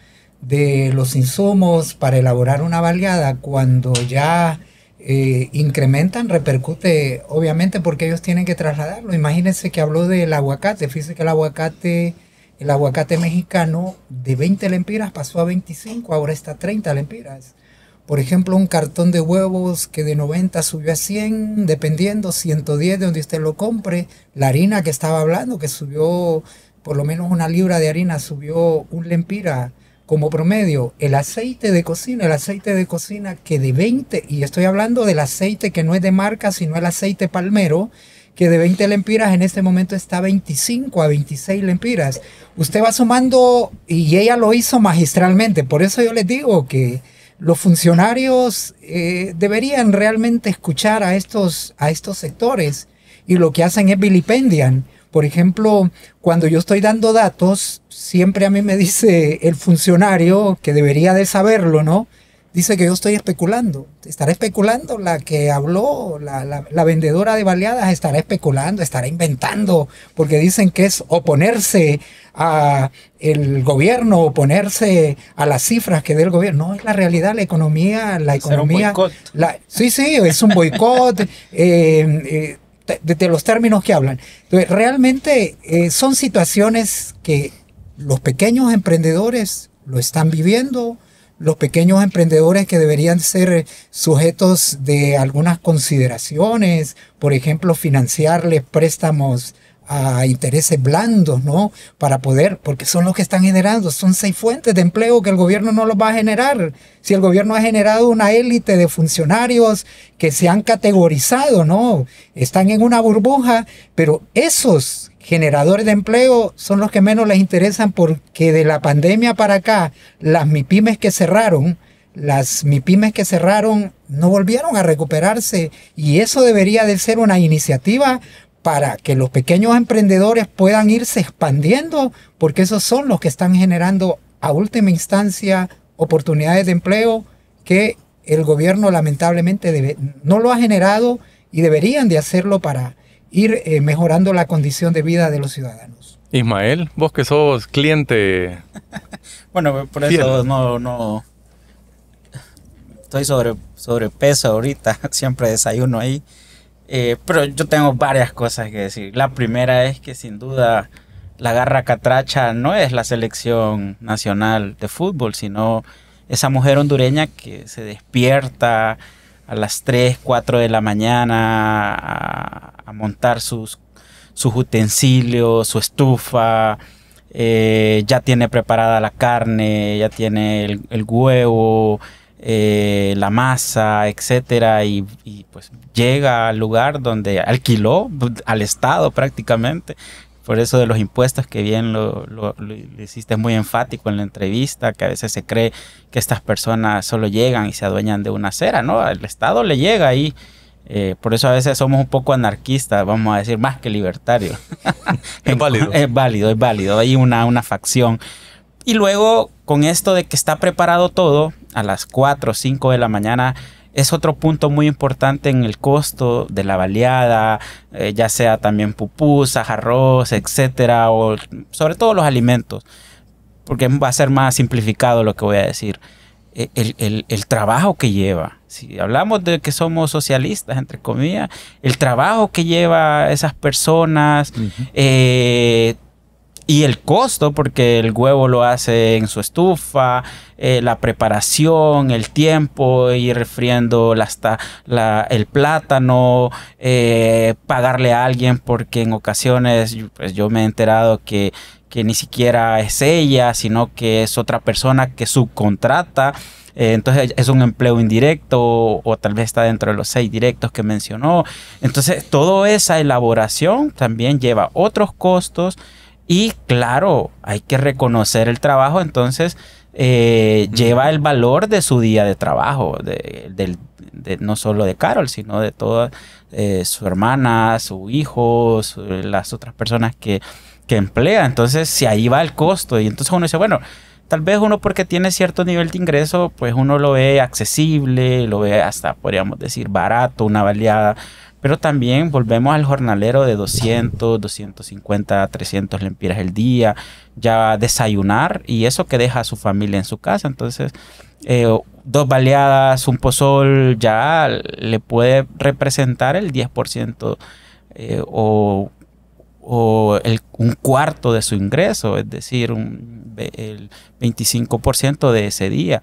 de los insumos para elaborar una baleada, cuando ya incrementan, repercute obviamente porque ellos tienen que trasladarlo. Imagínense que habló del aguacate. Fíjense que el aguacate mexicano de 20 lempiras pasó a 25, ahora está a 30 lempiras. Por ejemplo, un cartón de huevos que de 90 subió a 100, dependiendo, 110 de donde usted lo compre. La harina que estaba hablando, que subió por lo menos una libra de harina, subió un lempira como promedio. El aceite de cocina que de 20, y estoy hablando del aceite que no es de marca, sino el aceite palmero, que de 20 lempiras en este momento está a 25 a 26 lempiras. Usted va sumando, y ella lo hizo magistralmente. Por eso yo les digo que los funcionarios deberían realmente escuchar a estos sectores, y lo que hacen es vilipendian. Por ejemplo, cuando yo estoy dando datos, siempre a mí me dice el funcionario, que debería de saberlo, ¿no? Dice que yo estoy especulando. Estará especulando la que habló, la vendedora de baleadas estará especulando, estará inventando, porque dicen que es oponerse a el gobierno, oponerse a las cifras que dé el gobierno. No, es la realidad, la economía.
Un boicot.
Sí, es un boicot. De los términos que hablan. Entonces, realmente son situaciones que los pequeños emprendedores lo están viviendo, los pequeños emprendedores que deberían ser sujetos de algunas consideraciones, por ejemplo, financiarles préstamos a intereses blandos, ¿no? Para poder, porque son los que están generando, son 6 fuentes de empleo que el gobierno no los va a generar. Si el gobierno ha generado una élite de funcionarios que se han categorizado, ¿no? Están en una burbuja, pero esos generadores de empleo son los que menos les interesan, porque de la pandemia para acá, las MIPYMES que cerraron no volvieron a recuperarse, y eso debería de ser una iniciativa para que los pequeños emprendedores puedan irse expandiendo, porque esos son los que están generando a última instancia oportunidades de empleo que el gobierno lamentablemente no lo ha generado, y deberían de hacerlo para ir mejorando la condición de vida de los ciudadanos.
Ismael, vos que sos cliente...
Bueno, por eso no estoy sobrepeso ahorita, siempre desayuno ahí. Pero yo tengo varias cosas que decir. La primera es que sin duda la garra catracha no es la selección nacional de fútbol, sino esa mujer hondureña que se despierta a las 3, 4 de la mañana a montar sus utensilios, su estufa, ya tiene preparada la carne, ya tiene el huevo, la masa, etcétera, y pues llega al lugar donde alquiló, al Estado prácticamente. Por eso de los impuestos, que bien lo hiciste muy enfático en la entrevista, que a veces se cree que estas personas solo llegan y se adueñan de una acera, ¿no? El Estado le llega ahí. Por eso a veces somos un poco anarquistas, vamos a decir, más que libertarios.
Es válido.
Es válido. Hay una facción. Y luego, con esto de que está preparado todo a las 4 o 5 de la mañana, es otro punto muy importante en el costo de la baleada, ya sea también pupusas, arroz, etcétera, o sobre todo los alimentos, porque va a ser más simplificado lo que voy a decir. El trabajo que lleva, si hablamos de que somos socialistas, entre comillas, el trabajo que lleva esas personas, y el costo, porque el huevo lo hace en su estufa, la preparación, el tiempo, ir friendo el plátano, pagarle a alguien, porque en ocasiones pues, yo me he enterado que ni siquiera es ella, sino que es otra persona que subcontrata. Entonces es un empleo indirecto, o tal vez está dentro de los 6 directos que mencionó. Entonces toda esa elaboración también lleva otros costos. Y claro, hay que reconocer el trabajo, entonces lleva el valor de su día de trabajo, no solo de Carol, sino de toda su hermana, su hijo, las otras personas que emplea. Entonces, si ahí va el costo, y entonces uno dice, bueno, tal vez uno porque tiene cierto nivel de ingreso, pues uno lo ve accesible, lo ve hasta, podríamos decir, barato, una baleada. Pero también volvemos al jornalero de 200, 250, 300 lempiras el día, ya desayunar, y eso que deja a su familia en su casa. Entonces, 2 baleadas, un pozol, ya le puede representar el 10% o un cuarto de su ingreso, es decir, el 25% de ese día,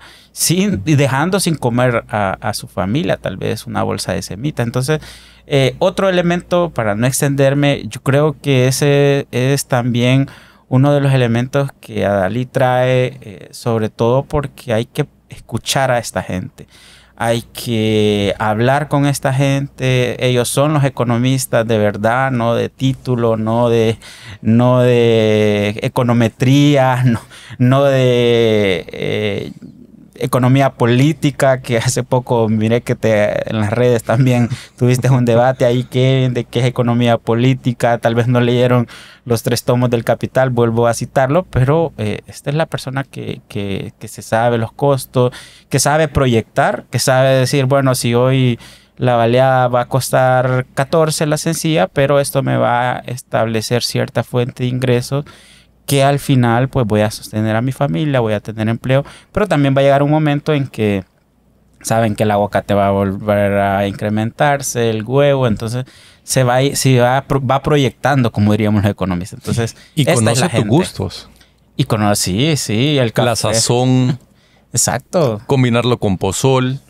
y dejando sin comer a su familia, tal vez una bolsa de semita. Entonces, otro elemento, para no extenderme, yo creo que ese es también uno de los elementos que Adalí trae, sobre todo porque hay que escuchar a esta gente. Hay que hablar con esta gente. Ellos son los economistas de verdad, no de título, no de econometría, no de economía política, que hace poco miré que en las redes también tuviste un debate ahí de qué es economía política. Tal vez no leyeron los 3 tomos del Capital, vuelvo a citarlo, pero esta es la persona que se sabe los costos, que sabe proyectar, que sabe decir, bueno, si hoy la baleada va a costar 14 la sencilla, pero esto me va a establecer cierta fuente de ingresos que al final pues voy a sostener a mi familia, voy a tener empleo, pero también va a llegar un momento en que saben que el aguacate va a volver a incrementarse, el huevo, entonces va proyectando, como diríamos los economistas. Entonces,
y conoce tus gustos.
Y conoce, sí, el café.
La sazón.
Exacto.
Combinarlo con pozol.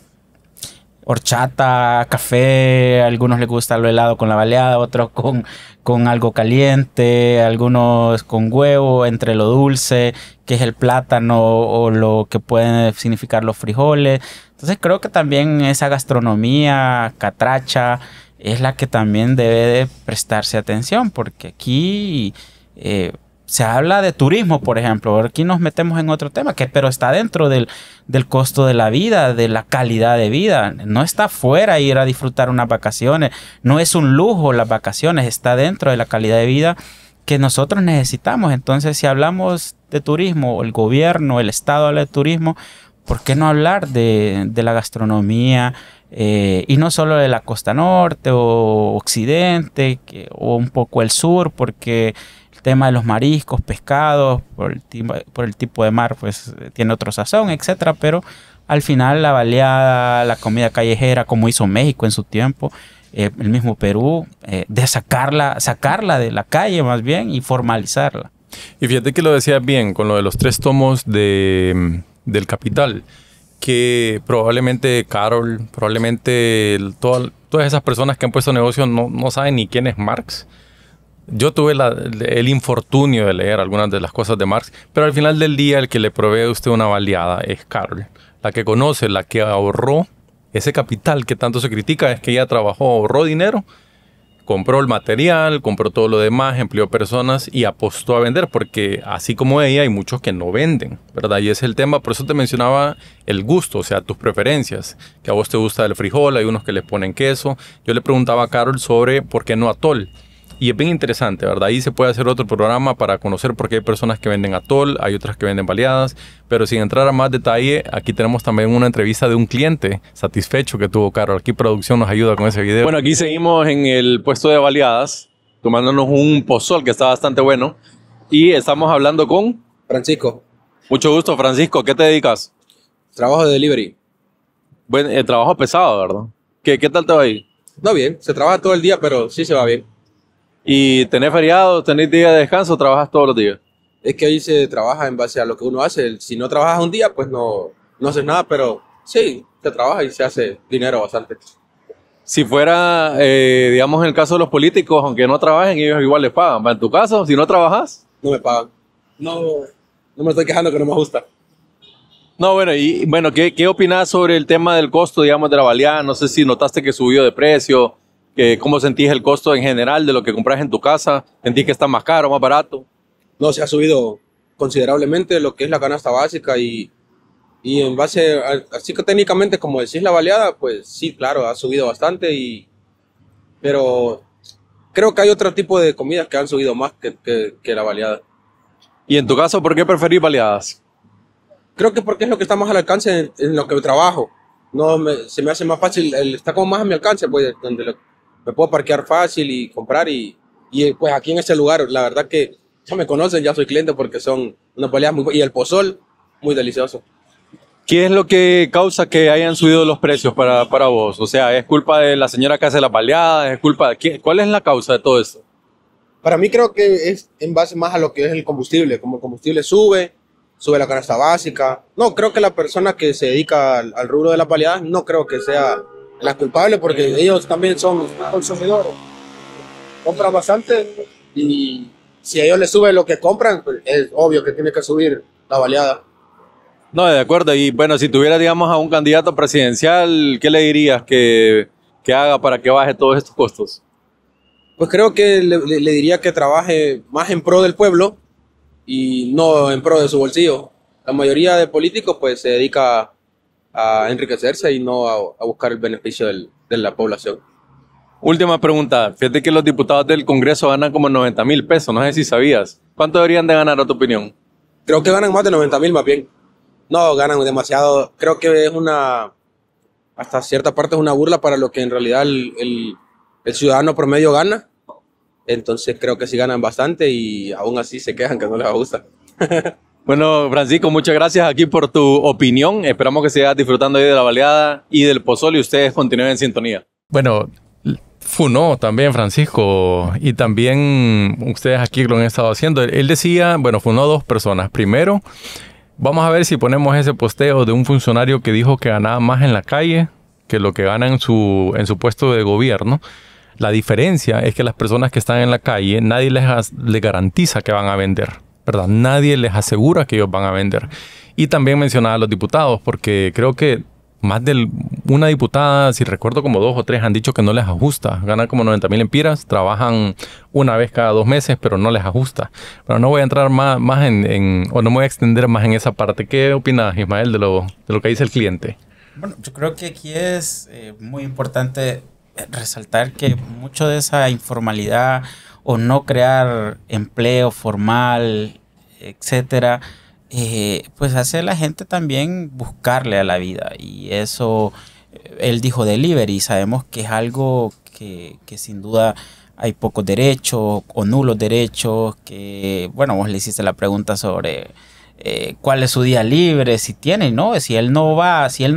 Horchata, café, a algunos les gusta lo helado con la baleada, otros con algo caliente, algunos con huevo, entre lo dulce, que es el plátano, o lo que pueden significar los frijoles. Entonces creo que también esa gastronomía catracha es la que también debe de prestarse atención, porque aquí se habla de turismo, por ejemplo. Aquí nos metemos en otro tema, pero está dentro del costo de la vida, de la calidad de vida. No está fuera ir a disfrutar unas vacaciones. No es un lujo las vacaciones, está dentro de la calidad de vida que nosotros necesitamos. Entonces, si hablamos de turismo, el gobierno, el Estado habla de turismo, ¿por qué no hablar de la gastronomía? Y no solo de la costa norte o occidente, o un poco el sur, porque el tema de los mariscos, pescados, por el tipo de mar, pues tiene otro sazón, etcétera. Pero al final la baleada, la comida callejera, como hizo México en su tiempo, el mismo Perú, de sacarla de la calle más bien y formalizarla.
Y fíjate que lo decías bien con lo de los 3 tomos del Capital, que probablemente Carol, todas esas personas que han puesto negocio no saben ni quién es Marx. Yo tuve el infortunio de leer algunas de las cosas de Marx, pero al final del día el que le provee a usted una baleada es Carol. La que conoce, la que ahorró ese capital que tanto se critica, es que ella trabajó, ahorró dinero, compró el material, compró todo lo demás, empleó personas y apostó a vender, porque así como ella hay muchos que no venden, ¿verdad? Y ese es el tema, por eso te mencionaba el gusto, o sea, tus preferencias, que a vos te gusta el frijol, hay unos que les ponen queso. Yo le preguntaba a Carol sobre por qué no atol. Y es bien interesante, ¿verdad? Ahí se puede hacer otro programa para conocer por qué hay personas que venden atol, hay otras que venden baleadas, pero sin entrar a más detalle, aquí tenemos también una entrevista de un cliente satisfecho que tuvo Carol. Aquí producción nos ayuda con ese video. Bueno, aquí seguimos en el puesto de baleadas, tomándonos un pozol que está bastante bueno, y estamos hablando con
Francisco.
Mucho gusto, Francisco. ¿Qué te dedicas?
Trabajo de delivery.
Bueno, trabajo pesado, ¿verdad? ¿Qué tal te va ahí?
No, bien. Se trabaja todo el día, pero sí se va bien.
¿Y tenés feriados, tenés día de descanso o trabajas todos los días?
Es que ahí se trabaja en base a lo que uno hace. Si no trabajas un día, pues no haces nada, pero sí, se trabaja y se hace dinero bastante.
Si fuera, digamos, en el caso de los políticos, aunque no trabajen, ellos igual les pagan. ¿En tu caso, si no trabajas?
No me pagan. No me estoy quejando que no me gusta.
No, bueno, ¿qué opinás sobre el tema del costo, digamos, de la baleada? No sé si notaste que subió de precio. ¿Cómo sentís el costo en general de lo que compras en tu casa? ¿Sentís que está más caro, más barato?
no se ha subido considerablemente lo que es la canasta básica y en base, así que técnicamente como decís la baleada, pues sí, claro, ha subido bastante, pero creo que hay otro tipo de comidas que han subido más que la baleada.
Y en tu caso, ¿por qué preferís baleadas?
Creo que porque es lo que está más al alcance en lo que trabajo. No se me hace más fácil, está como más a mi alcance, pues, donde me puedo parquear fácil y comprar y pues aquí en este lugar, la verdad que ya me conocen, ya soy cliente porque son unas baleadas y el pozol, muy delicioso.
¿Qué es lo que causa que hayan subido los precios para vos? O sea, ¿es culpa de la señora que hace las baleadas? ¿Es culpa de quién? ¿Cuál es la causa de todo esto?
Para mí creo que es en base más a lo que es el combustible. Como el combustible sube la canasta básica. No, creo que la persona que se dedica al rubro de las baleadas no creo que sea la culpable porque ellos también son consumidores. Compran bastante y si a ellos les sube lo que compran, pues es obvio que tiene que subir la baleada.
No, de acuerdo. Y bueno, si tuviera, digamos, a un candidato presidencial, ¿qué le dirías que haga para que baje todos estos costos?
Pues creo que le diría que trabaje más en pro del pueblo y no en pro de su bolsillo. La mayoría de políticos pues se dedica a enriquecerse y no a buscar el beneficio de la población.
Última pregunta. Fíjate que los diputados del Congreso ganan como 90,000 pesos. No sé si sabías. ¿Cuánto deberían de ganar a tu opinión?
Creo que ganan más de 90,000 más bien. No, ganan demasiado. Creo que es hasta cierta parte es una burla para lo que en realidad el ciudadano promedio gana. Entonces creo que sí ganan bastante y aún así se quejan que no les gusta.
Bueno, Francisco, muchas gracias aquí por tu opinión. Esperamos que sigas disfrutando ahí de la baleada y del pozole y ustedes continúen en sintonía. Bueno, funó también Francisco y también ustedes aquí lo han estado haciendo. Él decía, bueno, funó 2 personas. Primero, vamos a ver si ponemos ese posteo de un funcionario que dijo que ganaba más en la calle que lo que gana en su puesto de gobierno. La diferencia es que las personas que están en la calle, nadie les garantiza que van a vender, ¿verdad? Nadie les asegura que ellos van a vender. Y también mencionaba a los diputados, porque creo que más de una diputada, si recuerdo como 2 o 3, han dicho que no les ajusta. Ganan como 90,000 empiras, trabajan una vez cada 2 meses, pero no les ajusta. Pero no voy a entrar más o no me voy a extender más en esa parte. ¿Qué opinas, Ismael, de lo que dice el cliente?
Bueno, yo creo que aquí es muy importante resaltar que mucho de esa informalidad o no crear empleo formal, etcétera, pues hace a la gente también buscarle a la vida. Y eso, él dijo delivery, sabemos que es algo que sin duda hay pocos derechos o nulos derechos, que, bueno, vos le hiciste la pregunta sobre cuál es su día libre, si tiene, ¿no? Si él no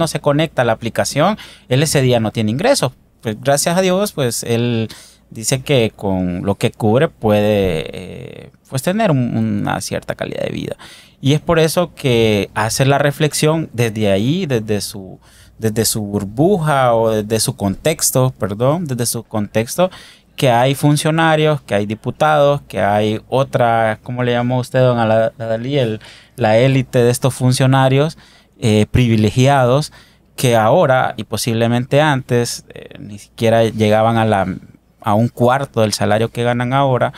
se conecta a la aplicación, él ese día no tiene ingresos. Pues gracias a Dios, pues él dice que con lo que cubre puede pues tener una cierta calidad de vida. Y es por eso que hace la reflexión desde ahí, desde su burbuja o desde su contexto, que hay funcionarios, que hay diputados, que hay otra, ¿cómo le llamó usted, don Adalí? La élite de estos funcionarios privilegiados, que ahora y posiblemente antes ni siquiera llegaban a un cuarto del salario que ganan ahora,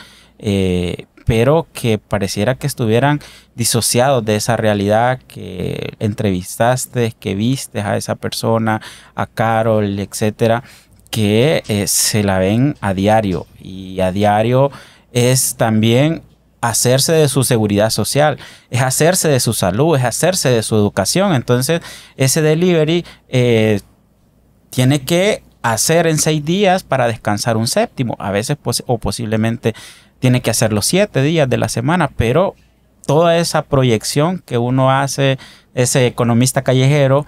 pero que pareciera que estuvieran disociados de esa realidad, que entrevistaste, que viste a esa persona, a Carol, etcétera, que se la ven a diario, y a diario es también hacerse de su seguridad social, es hacerse de su salud, es hacerse de su educación. Entonces ese delivery tiene que hacer en 6 días para descansar un 7º, a veces o posiblemente tiene que hacer los 7 días de la semana, pero toda esa proyección que uno hace, ese economista callejero,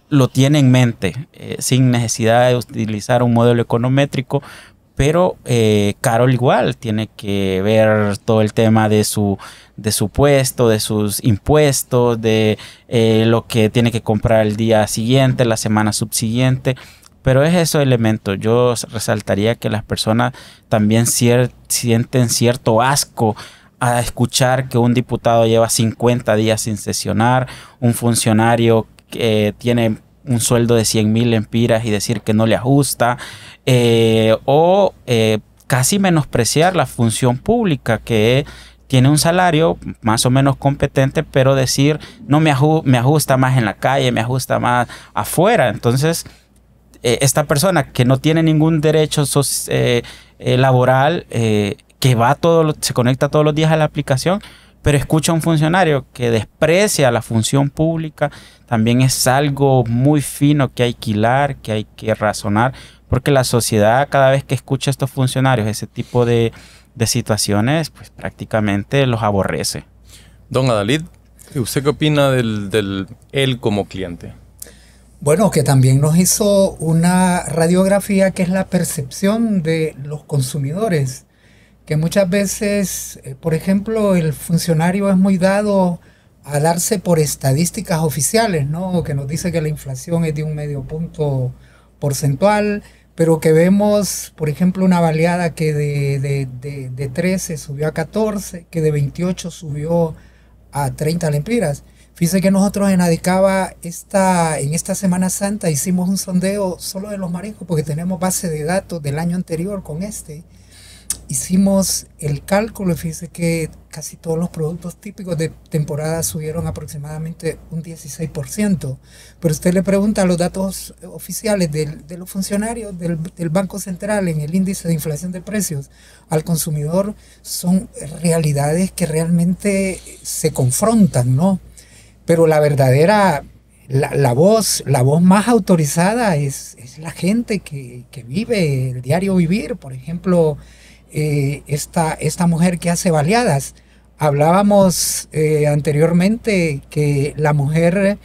lo tiene en mente, sin necesidad de utilizar un modelo econométrico. Pero Carol igual tiene que ver todo el tema de su puesto, de sus impuestos, de lo que tiene que comprar el día siguiente, la semana subsiguiente. Pero es esos elementos. Yo resaltaría que las personas también sienten cierto asco a escuchar que un diputado lleva 50 días sin sesionar, un funcionario que tiene un sueldo de 100,000 empiras y decir que no le ajusta, o casi menospreciar la función pública, que tiene un salario más o menos competente, pero decir, no me ajusta más en la calle, me ajusta más afuera. Entonces, esta persona que no tiene ningún derecho laboral, que se conecta todos los días a la aplicación, pero escucha a un funcionario que desprecia la función pública, también es algo muy fino que hay que hilar, que hay que razonar, porque la sociedad, cada vez que escucha a estos funcionarios ese tipo de situaciones, pues prácticamente los aborrece.
Don Adalid, ¿usted qué opina del él como cliente?
Bueno, que también nos hizo una radiografía que es la percepción de los consumidores, que muchas veces, por ejemplo, el funcionario es muy dado a darse por estadísticas oficiales, ¿no? Que nos dice que la inflación es de 0,5 punto porcentual, pero que vemos, por ejemplo, una baleada que de 13 subió a 14, que de 28 subió a 30 lempiras. Fíjese que nosotros en Adicaba en esta Semana Santa hicimos un sondeo solo de los mariscos, porque tenemos base de datos del año anterior con este. Hicimos el cálculo y fíjese que casi todos los productos típicos de temporada subieron aproximadamente un 16%. Pero usted le pregunta a los datos oficiales de los funcionarios del Banco Central en el índice de inflación de precios al consumidor, son realidades que realmente se confrontan, ¿no? Pero la verdadera, la voz más autorizada es la gente que vive el diario vivir. Por ejemplo, esta mujer que hace baleadas. Hablábamos anteriormente que la mujer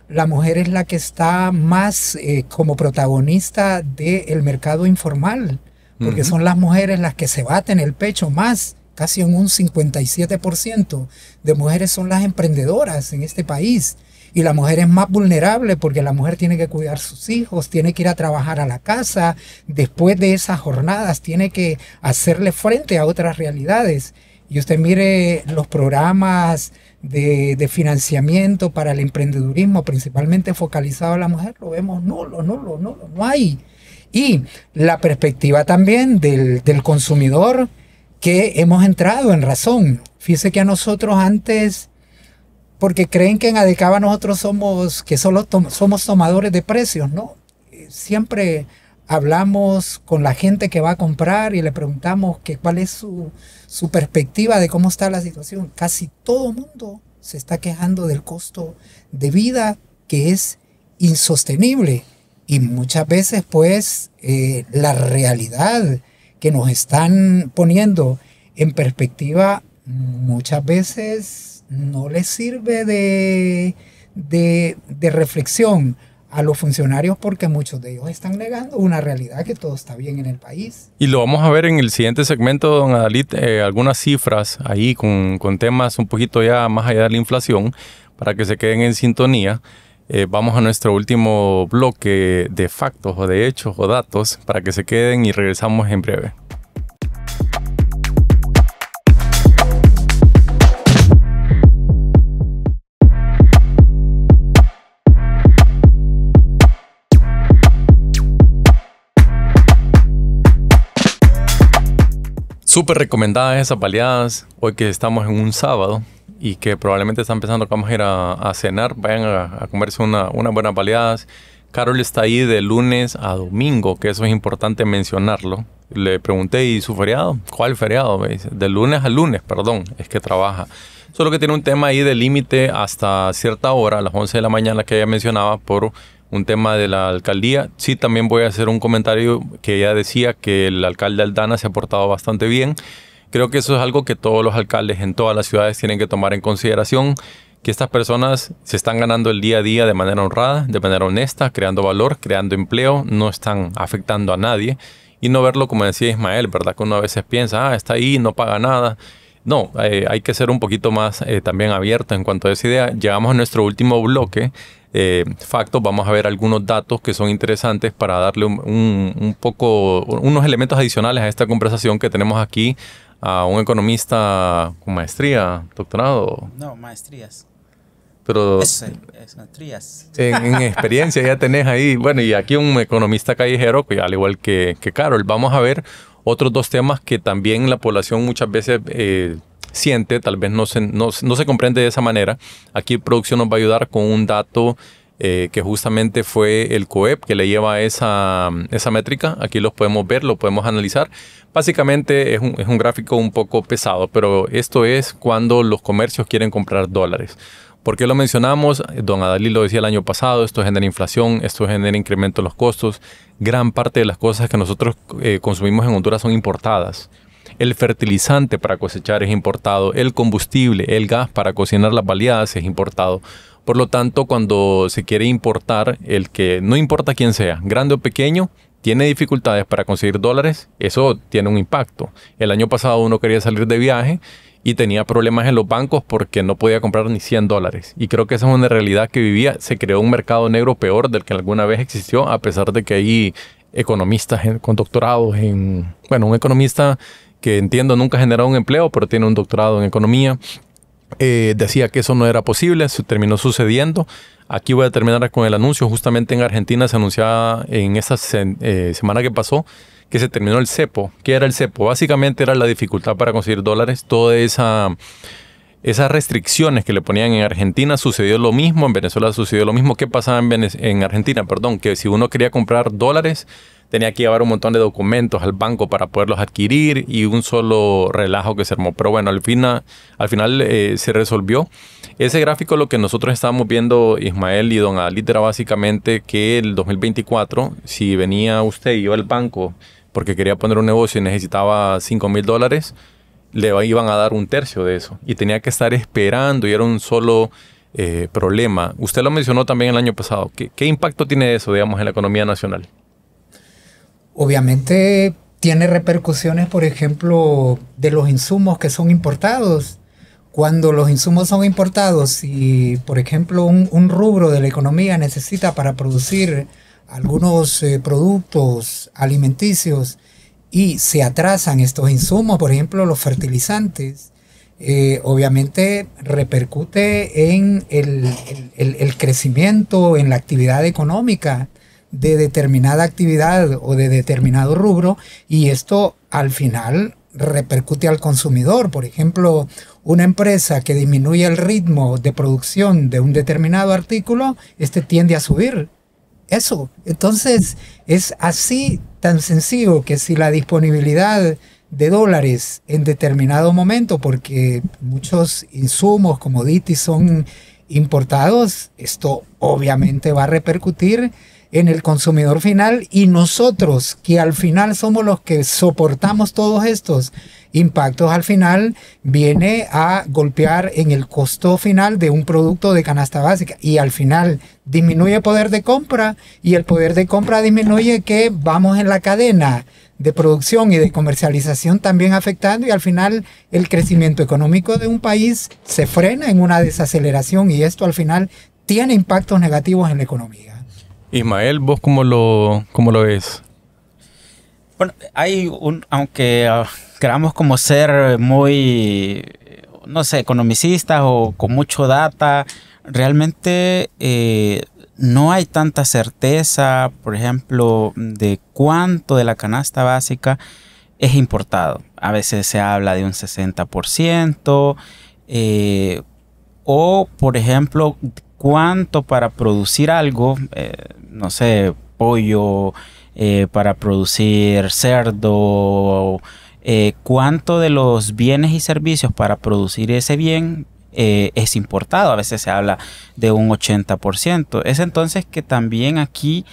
es la que está más como protagonista del mercado informal, porque son las mujeres las que se baten el pecho más. Casi en un 57% de mujeres son las emprendedoras en este país. Y la mujer es más vulnerable porque la mujer tiene que cuidar a sus hijos, tiene que ir a trabajar a la casa. Después de esas jornadas tiene que hacerle frente a otras realidades. Y usted mire los programas de financiamiento para el emprendedurismo, principalmente focalizado a la mujer, lo vemos nulo, no hay. Y la perspectiva también del consumidor, que hemos entrado en razón. Fíjese que a nosotros antes, porque creen que en Adicaba nosotros somos tomadores de precios, ¿no? Siempre hablamos con la gente que va a comprar y le preguntamos cuál es su perspectiva de cómo está la situación. Casi todo el mundo se está quejando del costo de vida, que es insostenible. Y muchas veces, pues, la realidad que nos están poniendo en perspectiva, muchas veces no les sirve de reflexión a los funcionarios, porque muchos de ellos están negando una realidad, que todo está bien en el país.
Y lo vamos a ver en el siguiente segmento, don Adalid, algunas cifras ahí con temas un poquito ya más allá de la inflación, para que se queden en sintonía. Vamos a nuestro último bloque de factos o de hechos o datos, para que se queden, y regresamos en breve. Súper recomendadas esas baleadas, hoy que estamos en un sábado y que probablemente están pensando que vamos a ir a cenar. Vayan a comerse unas buenas baleadas. Carol está ahí de lunes a domingo, que eso es importante mencionarlo. Le pregunté, ¿y su feriado? ¿Cuál feriado? Me dice, de lunes a lunes, perdón, es que trabaja. Solo que tiene un tema ahí de límite hasta cierta hora, a las 11 de la mañana, que ella mencionaba, por un tema de la alcaldía. Sí, también voy a hacer un comentario que ella decía que el alcalde Aldana se ha portado bastante bien. Creo que eso es algo que todos los alcaldes en todas las ciudades tienen que tomar en consideración, que estas personas se están ganando el día a día de manera honrada, de manera honesta, creando valor, creando empleo, no están afectando a nadie, y no verlo como decía Ismael, ¿verdad? Que uno a veces piensa, está ahí, no paga nada. No, hay que ser un poquito más también abierto en cuanto a esa idea. Llegamos a nuestro último bloque, factos. Vamos a ver algunos datos que son interesantes para darle un poco, unos elementos adicionales a esta conversación que tenemos aquí a un economista con maestría, doctorado.
No, maestrías.
Pero
es maestrías.
En experiencia ya tenés ahí. Bueno, y aquí un economista callejero, que al igual que Carol. Vamos a ver Otros dos temas que también la población muchas veces siente, tal vez no se comprende de esa manera. Aquí producción nos va a ayudar con un dato que justamente fue el COEP que le lleva esa métrica. Aquí los podemos ver, lo podemos analizar. Básicamente es un gráfico un poco pesado, pero esto es cuando los comercios quieren comprar dólares. ¿Por qué lo mencionamos? Don Adalí lo decía el año pasado, esto genera inflación, esto genera incremento en los costos. Gran parte de las cosas que nosotros consumimos en Honduras son importadas. El fertilizante para cosechar es importado, el combustible, el gas para cocinar las baleadas es importado. Por lo tanto, cuando se quiere importar, el que no importa quién sea, grande o pequeño, tiene dificultades para conseguir dólares, eso tiene un impacto. El año pasado uno quería salir de viaje y tenía problemas en los bancos porque no podía comprar ni $100. Y creo que esa es una realidad que vivía. Se creó un mercado negro peor del que alguna vez existió, a pesar de que hay economistas con doctorados en... Bueno, un economista que entiendo nunca ha generado un empleo, pero tiene un doctorado en economía. Decía que eso no era posible, se terminó sucediendo. Aquí voy a terminar con el anuncio. Justamente en Argentina se anunciaba en esa semana que pasó que se terminó el cepo. ¿Qué era el cepo? Básicamente era la dificultad para conseguir dólares. Todas esas restricciones que le ponían en Argentina, sucedió lo mismo. En Venezuela sucedió lo mismo. ¿Qué pasaba en Argentina? Perdón, que si uno quería comprar dólares, tenía que llevar un montón de documentos al banco para poderlos adquirir y un solo relajo que se armó. Pero bueno, al final se resolvió. Ese gráfico, lo que nosotros estábamos viendo, Ismael y Don Adalí, era básicamente que el 2024, si venía usted y yo al banco porque quería poner un negocio y necesitaba $5,000, le iban a dar un tercio de eso. Y tenía que estar esperando y era un solo problema. Usted lo mencionó también el año pasado. ¿Qué impacto tiene eso, digamos, en la economía nacional?
Obviamente tiene repercusiones, por ejemplo, de los insumos que son importados. Cuando los insumos son importados y, por ejemplo, un rubro de la economía necesita para producir algunos productos alimenticios y se atrasan estos insumos, por ejemplo, los fertilizantes, obviamente repercute en el crecimiento, en la actividad económica de determinada actividad o de determinado rubro, y esto al final repercute al consumidor. Por ejemplo, una empresa que disminuye el ritmo de producción de un determinado artículo, tiende a subir eso. Entonces es así tan sencillo que si la disponibilidad de dólares en determinado momento, porque muchos insumos, commodities, son importados, esto obviamente va a repercutir en el consumidor final, y nosotros, que al final somos los que soportamos todos estos impactos, al final viene a golpear en el costo final de un producto de canasta básica, y al final disminuye el poder de compra, y el poder de compra disminuye, que vamos en la cadena de producción y de comercialización también afectando, y al final el crecimiento económico de un país se frena en una desaceleración, y esto al final tiene impactos negativos en la economía.
Ismael, ¿vos cómo lo ves?
Bueno, aunque queramos como ser muy, no sé, economicistas o con mucho data, realmente no hay tanta certeza, por ejemplo, de cuánto de la canasta básica es importado. A veces se habla de un 60%, o por ejemplo, cuánto para producir algo, no sé, pollo, para producir cerdo, cuánto de los bienes y servicios para producir ese bien es importado. A veces se habla de un 80%. Es entonces que también aquí,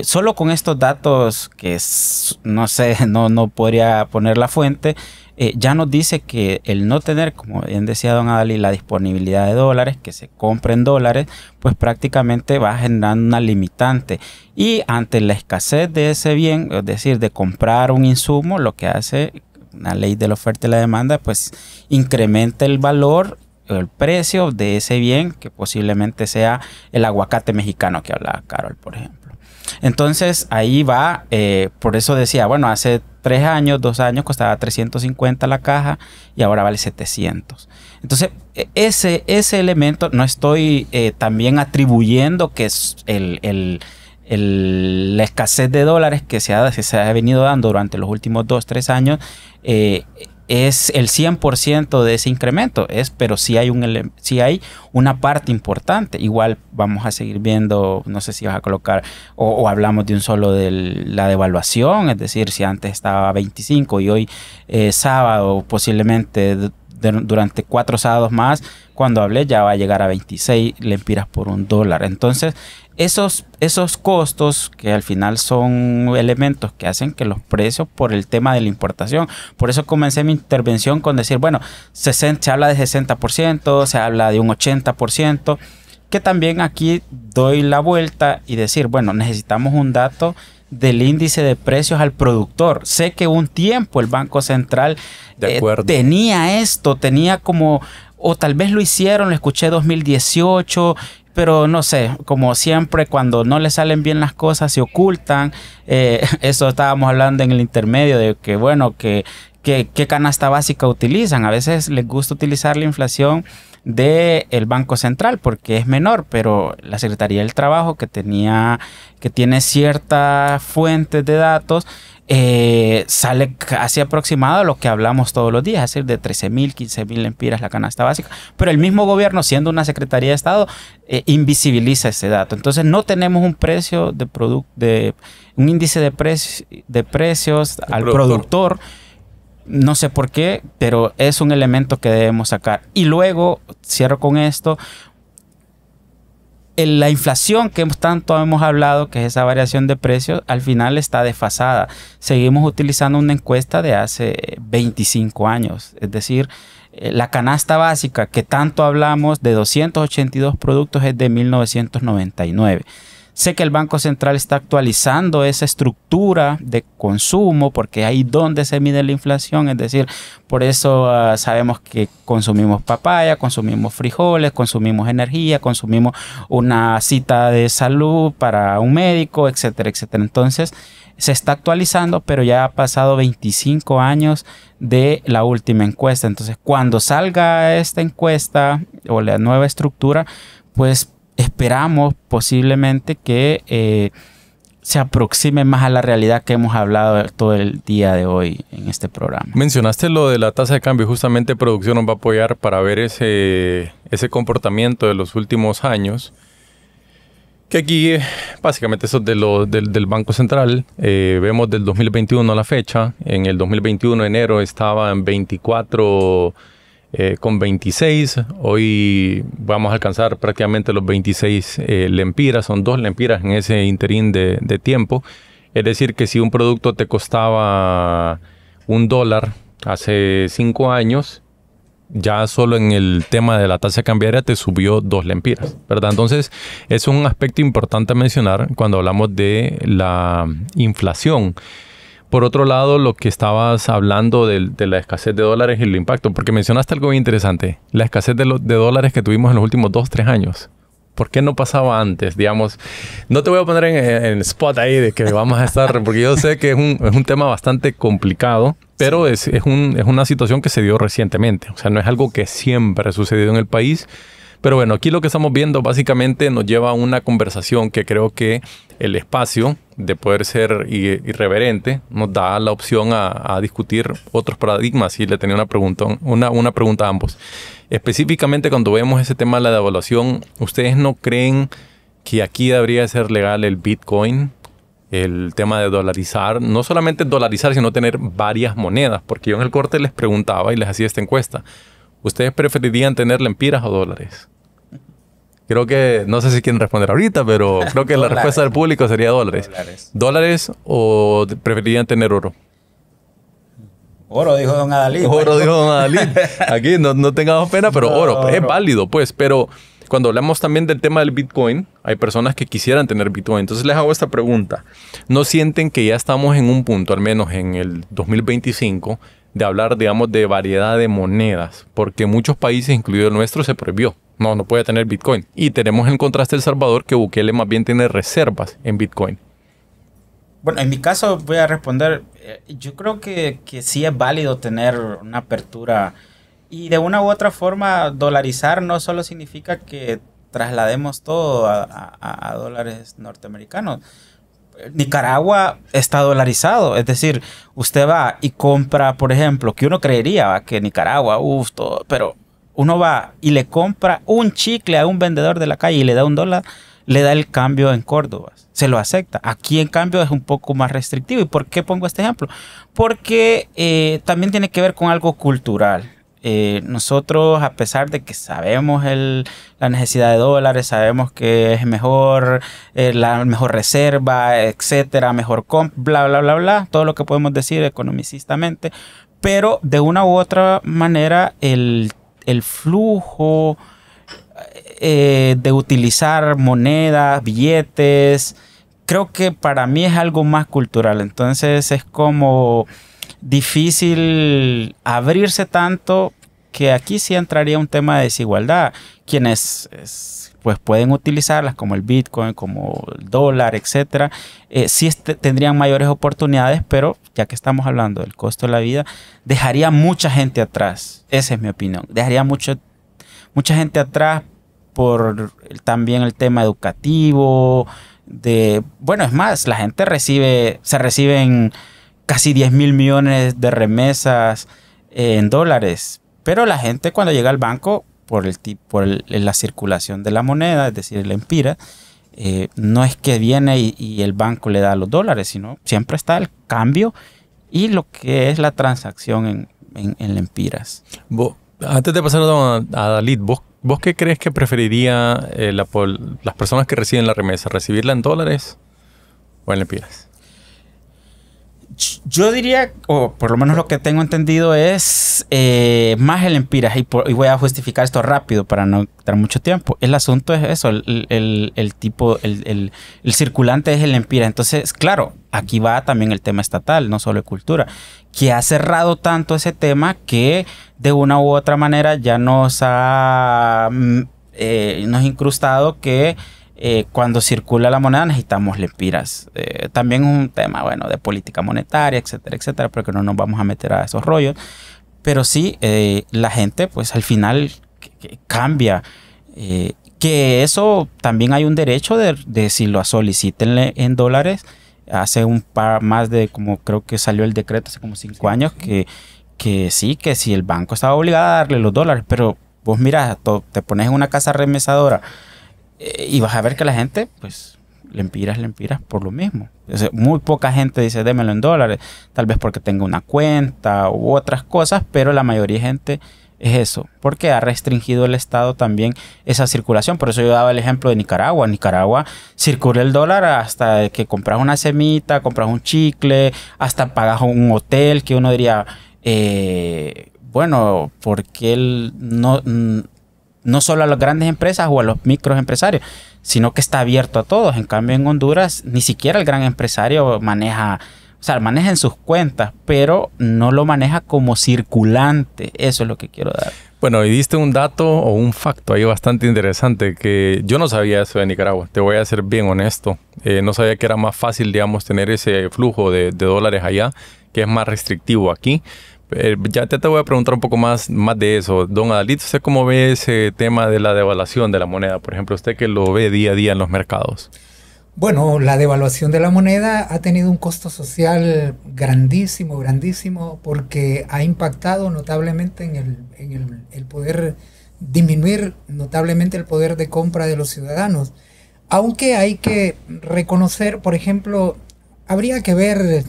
solo con estos datos que no sé, no podría poner la fuente, ya nos dice que el no tener, como bien decía don Adalí, la disponibilidad de dólares, que se compren dólares, pues prácticamente va generando una limitante. Y ante la escasez de ese bien, es decir, de comprar un insumo, lo que hace una ley de la oferta y la demanda, pues incrementa el valor, el precio de ese bien, que posiblemente sea el aguacate mexicano que hablaba Carol, por ejemplo. Entonces ahí va, por eso decía, bueno, hace 2 años costaba 350 la caja y ahora vale 700. Entonces ese elemento no estoy también atribuyendo que es la escasez de dólares que se ha venido dando durante los últimos 2-3 años es el 100% de ese incremento, pero sí hay una parte importante. Igual vamos a seguir viendo, no sé si vas a colocar o hablamos de un solo de la devaluación, es decir, si antes estaba a 25 y hoy sábado posiblemente durante 4 sábados más, cuando hablé ya va a llegar a 26 lempiras por $1. Entonces esos costos que al final son elementos que hacen que los precios por el tema de la importación, por eso comencé mi intervención con decir, bueno, se habla de 60%, se habla de un 80%, que también aquí doy la vuelta y decir, bueno, necesitamos un dato del índice de precios al productor. Sé que un tiempo el Banco Central tenía como, o tal vez lo hicieron, lo escuché 2018, pero no sé, como siempre cuando no le salen bien las cosas se ocultan. Eso estábamos hablando en el intermedio de que bueno, que qué canasta básica utilizan. A veces les gusta utilizar la inflación del Banco Central porque es menor, pero la Secretaría del Trabajo que tiene ciertas fuentes de datos sale casi aproximado a lo que hablamos todos los días, es decir, de 13,000, 15,000 lempiras la canasta básica, pero el mismo gobierno, siendo una Secretaría de Estado, invisibiliza ese dato. Entonces no tenemos un precio un índice de precios al productor. No sé por qué, pero es un elemento que debemos sacar. Y luego, cierro con esto, la inflación que tanto hemos hablado, que es esa variación de precios, al final está desfasada. Seguimos utilizando una encuesta de hace 25 años. Es decir, la canasta básica que tanto hablamos de 282 productos es de 1999. Sé que el Banco Central está actualizando esa estructura de consumo porque ahí donde se mide la inflación, es decir, por eso sabemos que consumimos papaya, consumimos frijoles, consumimos energía, consumimos una cita de salud para un médico, etcétera, etcétera. Entonces se está actualizando, pero ya ha pasado 25 años de la última encuesta. Entonces cuando salga esta encuesta o la nueva estructura, pues esperamos posiblemente que se aproxime más a la realidad que hemos hablado todo el día de hoy en este programa.
Mencionaste lo de la tasa de cambio. Justamente producción nos va a apoyar para ver ese comportamiento de los últimos años. Que aquí básicamente eso es del Banco Central. Vemos del 2021 a la fecha. En el 2021 enero estaba en 24 con 26. Hoy vamos a alcanzar prácticamente los 26 lempiras. Son 2 lempiras en ese interín de tiempo. Es decir, que si un producto te costaba $1 hace 5 años, ya solo en el tema de la tasa cambiaria te subió 2 lempiras, ¿verdad? Entonces, es un aspecto importante a mencionar cuando hablamos de la inflación. Por otro lado, lo que estabas hablando de la escasez de dólares y el impacto, porque mencionaste algo muy interesante, la escasez de dólares que tuvimos en los últimos 2-3 años. ¿Por qué no pasaba antes? Digamos, no te voy a poner en spot ahí de que vamos a estar, porque yo sé que es un tema bastante complicado, pero es una situación que se dio recientemente. O sea, no es algo que siempre ha sucedido en el país. Pero bueno, aquí lo que estamos viendo básicamente nos lleva a una conversación que creo que el espacio de poder ser irreverente nos da la opción a discutir otros paradigmas. Y le tenía una pregunta a ambos. Específicamente cuando vemos ese tema de la devaluación, ¿ustedes no creen que aquí debería ser legal el Bitcoin? El tema de dolarizar, no solamente dolarizar, sino tener varias monedas. Porque yo en el corte les preguntaba y les hacía esta encuesta. ¿Ustedes preferirían tener lempiras o dólares? Creo que, no sé si quieren responder ahorita, pero creo que la respuesta del público sería dólares. ¿Dólares o preferirían tener oro?
Oro, dijo don Adalid.
Oro, dijo don Adalid. Aquí no tengamos pena, pero no, oro. Es válido, pues. Pero cuando hablamos también del tema del Bitcoin, hay personas que quisieran tener Bitcoin. Entonces les hago esta pregunta. ¿No sienten que ya estamos en un punto, al menos en el 2025, de hablar, digamos, de variedad de monedas? Porque muchos países, incluido el nuestro, se prohibió. No puede tener Bitcoin. Y tenemos en contraste El Salvador, que Bukele más bien tiene reservas en Bitcoin.
Bueno, en mi caso voy a responder. Yo creo que sí es válido tener una apertura. Y de una u otra forma, dolarizar no solo significa que traslademos todo a dólares norteamericanos. Nicaragua está dolarizado, es decir, usted va y compra, por ejemplo, que uno creería que Nicaragua, todo, pero uno va y le compra un chicle a un vendedor de la calle y le da $1, le da el cambio en Córdoba, se lo acepta. Aquí en cambio es un poco más restrictivo. ¿Y por qué pongo este ejemplo? Porque también tiene que ver con algo cultural. Nosotros, a pesar de que sabemos la necesidad de dólares, sabemos que es mejor, la mejor reserva, etcétera, mejor bla, bla, bla, bla, todo lo que podemos decir economicistamente, pero de una u otra manera el flujo de utilizar monedas, billetes, creo que para mí es algo más cultural. Entonces es como difícil abrirse tanto, que aquí sí entraría un tema de desigualdad. Quienes pues pueden utilizarlas como el Bitcoin, como el dólar, etcétera, sí tendrían mayores oportunidades, pero ya que estamos hablando del costo de la vida, dejaría mucha gente atrás. Esa es mi opinión. Dejaría mucha gente atrás por también el tema educativo. Bueno, es más, la gente se reciben casi 10,000 millones de remesas en dólares, pero la gente cuando llega al banco por la circulación de la moneda, es decir, el empira, no es que viene y el banco le da los dólares, sino siempre está el cambio y lo que es la transacción en lempiras.
Antes de pasar a Dalit, ¿vos qué crees que preferiría las personas que reciben la remesa? ¿Recibirla en dólares o en lempiras?
Yo diría, o por lo menos lo que tengo entendido es más el empiras, y voy a justificar esto rápido para no dar mucho tiempo. El asunto es eso, el circulante es el empira. Entonces, claro, aquí va también el tema estatal, no solo de cultura, que ha cerrado tanto ese tema que de una u otra manera ya nos ha incrustado que cuando circula la moneda necesitamos lempiras. También es un tema, bueno, de política monetaria, etcétera, etcétera, porque no nos vamos a meter a esos rollos. Pero sí, la gente, pues al final cambia. Que eso también hay un derecho de si lo soliciten en dólares. Hace más de, como creo que salió el decreto hace como 5 años, que sí, que si el banco estaba obligado a darle los dólares, pero vos miras, te pones en una casa remesadora y vas a ver que la gente, pues, lempiras por lo mismo. O sea, muy poca gente dice, démelo en dólares, tal vez porque tenga una cuenta u otras cosas, pero la mayoría de gente es eso, porque ha restringido el Estado también esa circulación. Por eso yo daba el ejemplo de Nicaragua. En Nicaragua circula el dólar hasta que compras una semita, compras un chicle, hasta pagas un hotel, que uno diría, bueno, porque no solo a las grandes empresas o a los microempresarios, sino que está abierto a todos. En cambio, en Honduras, ni siquiera el gran empresario maneja en sus cuentas, pero no lo maneja como circulante. Eso es lo que quiero dar.
Bueno, y diste un dato o un facto ahí bastante interesante que yo no sabía eso de Nicaragua. Te voy a ser bien honesto. No sabía que era más fácil, digamos, tener ese flujo de dólares allá, que es más restrictivo aquí. Ya te voy a preguntar un poco más de eso. Don Dalit, ¿usted cómo ve ese tema de la devaluación de la moneda? Por ejemplo, usted que lo ve día a día en los mercados.
Bueno, la devaluación de la moneda ha tenido un costo social grandísimo, grandísimo, porque ha impactado notablemente en el poder, disminuir notablemente el poder de compra de los ciudadanos. Aunque hay que reconocer, por ejemplo, habría que ver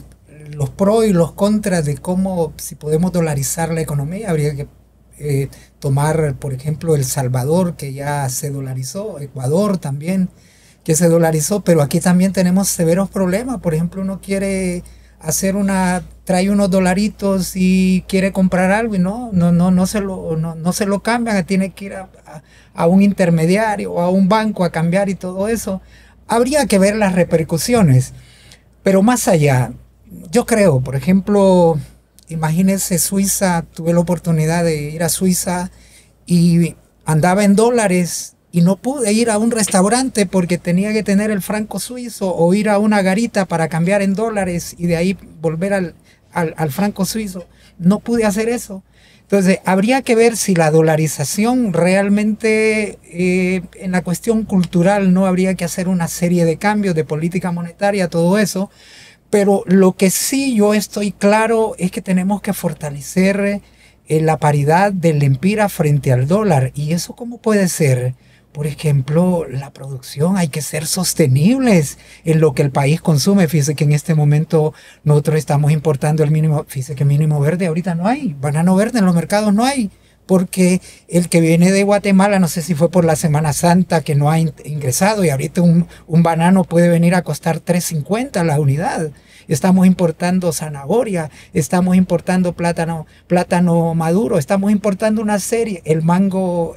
los pros y los contras de cómo, si podemos dolarizar la economía. Habría que tomar, por ejemplo, El Salvador, que ya se dolarizó, Ecuador también, que se dolarizó, pero aquí también tenemos severos problemas. Por ejemplo, uno quiere trae unos dolaritos y quiere comprar algo y no se lo cambian, tiene que ir a un intermediario o a un banco a cambiar y todo eso. Habría que ver las repercusiones, pero más allá, yo creo, por ejemplo, imagínense Suiza. Tuve la oportunidad de ir a Suiza y andaba en dólares y no pude ir a un restaurante porque tenía que tener el franco suizo o ir a una garita para cambiar en dólares y de ahí volver al franco suizo. No pude hacer eso. Entonces, habría que ver si la dolarización realmente, en la cuestión cultural, no habría que hacer una serie de cambios de política monetaria, todo eso. Pero lo que sí yo estoy claro es que tenemos que fortalecer la paridad del lempira frente al dólar. ¿Y eso cómo puede ser? Por ejemplo, la producción, hay que ser sostenibles en lo que el país consume. Fíjese que en este momento nosotros estamos importando el mínimo, fíjese que mínimo verde ahorita no hay, banano verde en los mercados no hay, porque el que viene de Guatemala, no sé si fue por la Semana Santa que no ha ingresado, y ahorita un banano puede venir a costar $3.50 la unidad. Estamos importando zanahoria, estamos importando plátano maduro, estamos importando una serie, el mango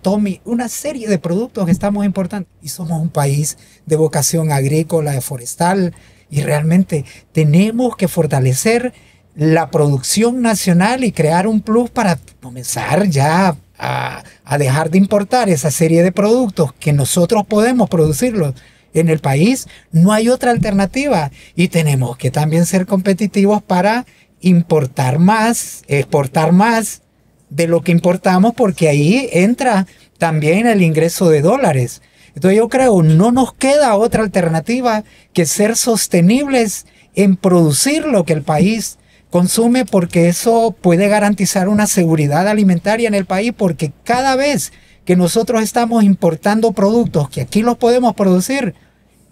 Tommy, una serie de productos que estamos importando. Y somos un país de vocación agrícola, de forestal, y realmente tenemos que fortalecer la producción nacional y crear un plus para comenzar ya a dejar de importar esa serie de productos que nosotros podemos producirlos en el país. No hay otra alternativa, y tenemos que también ser competitivos para importar más, exportar más de lo que importamos, porque ahí entra también el ingreso de dólares. Entonces yo creo no nos queda otra alternativa que ser sostenibles en producir lo que el país consume, porque eso puede garantizar una seguridad alimentaria en el país, porque cada vez que nosotros estamos importando productos que aquí los podemos producir,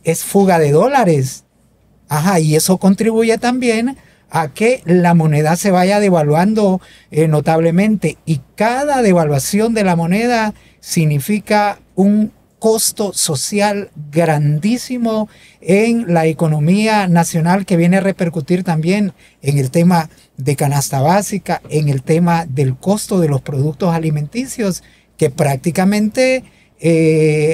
es fuga de dólares. Ajá, y eso contribuye también a que la moneda se vaya devaluando notablemente. Y cada devaluación de la moneda significa un costo social grandísimo en la economía nacional, que viene a repercutir también en el tema de canasta básica, en el tema del costo de los productos alimenticios, que prácticamente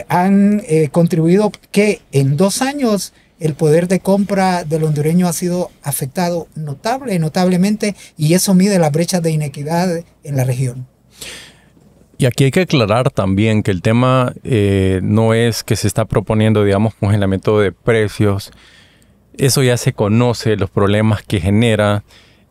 han contribuido que en 2 años el poder de compra del hondureño ha sido afectado notablemente, y eso mide las brechas de inequidad en la región.
Y aquí hay que aclarar también que el tema no es que se está proponiendo, digamos, congelamiento de precios. Eso ya se conoce, los problemas que genera.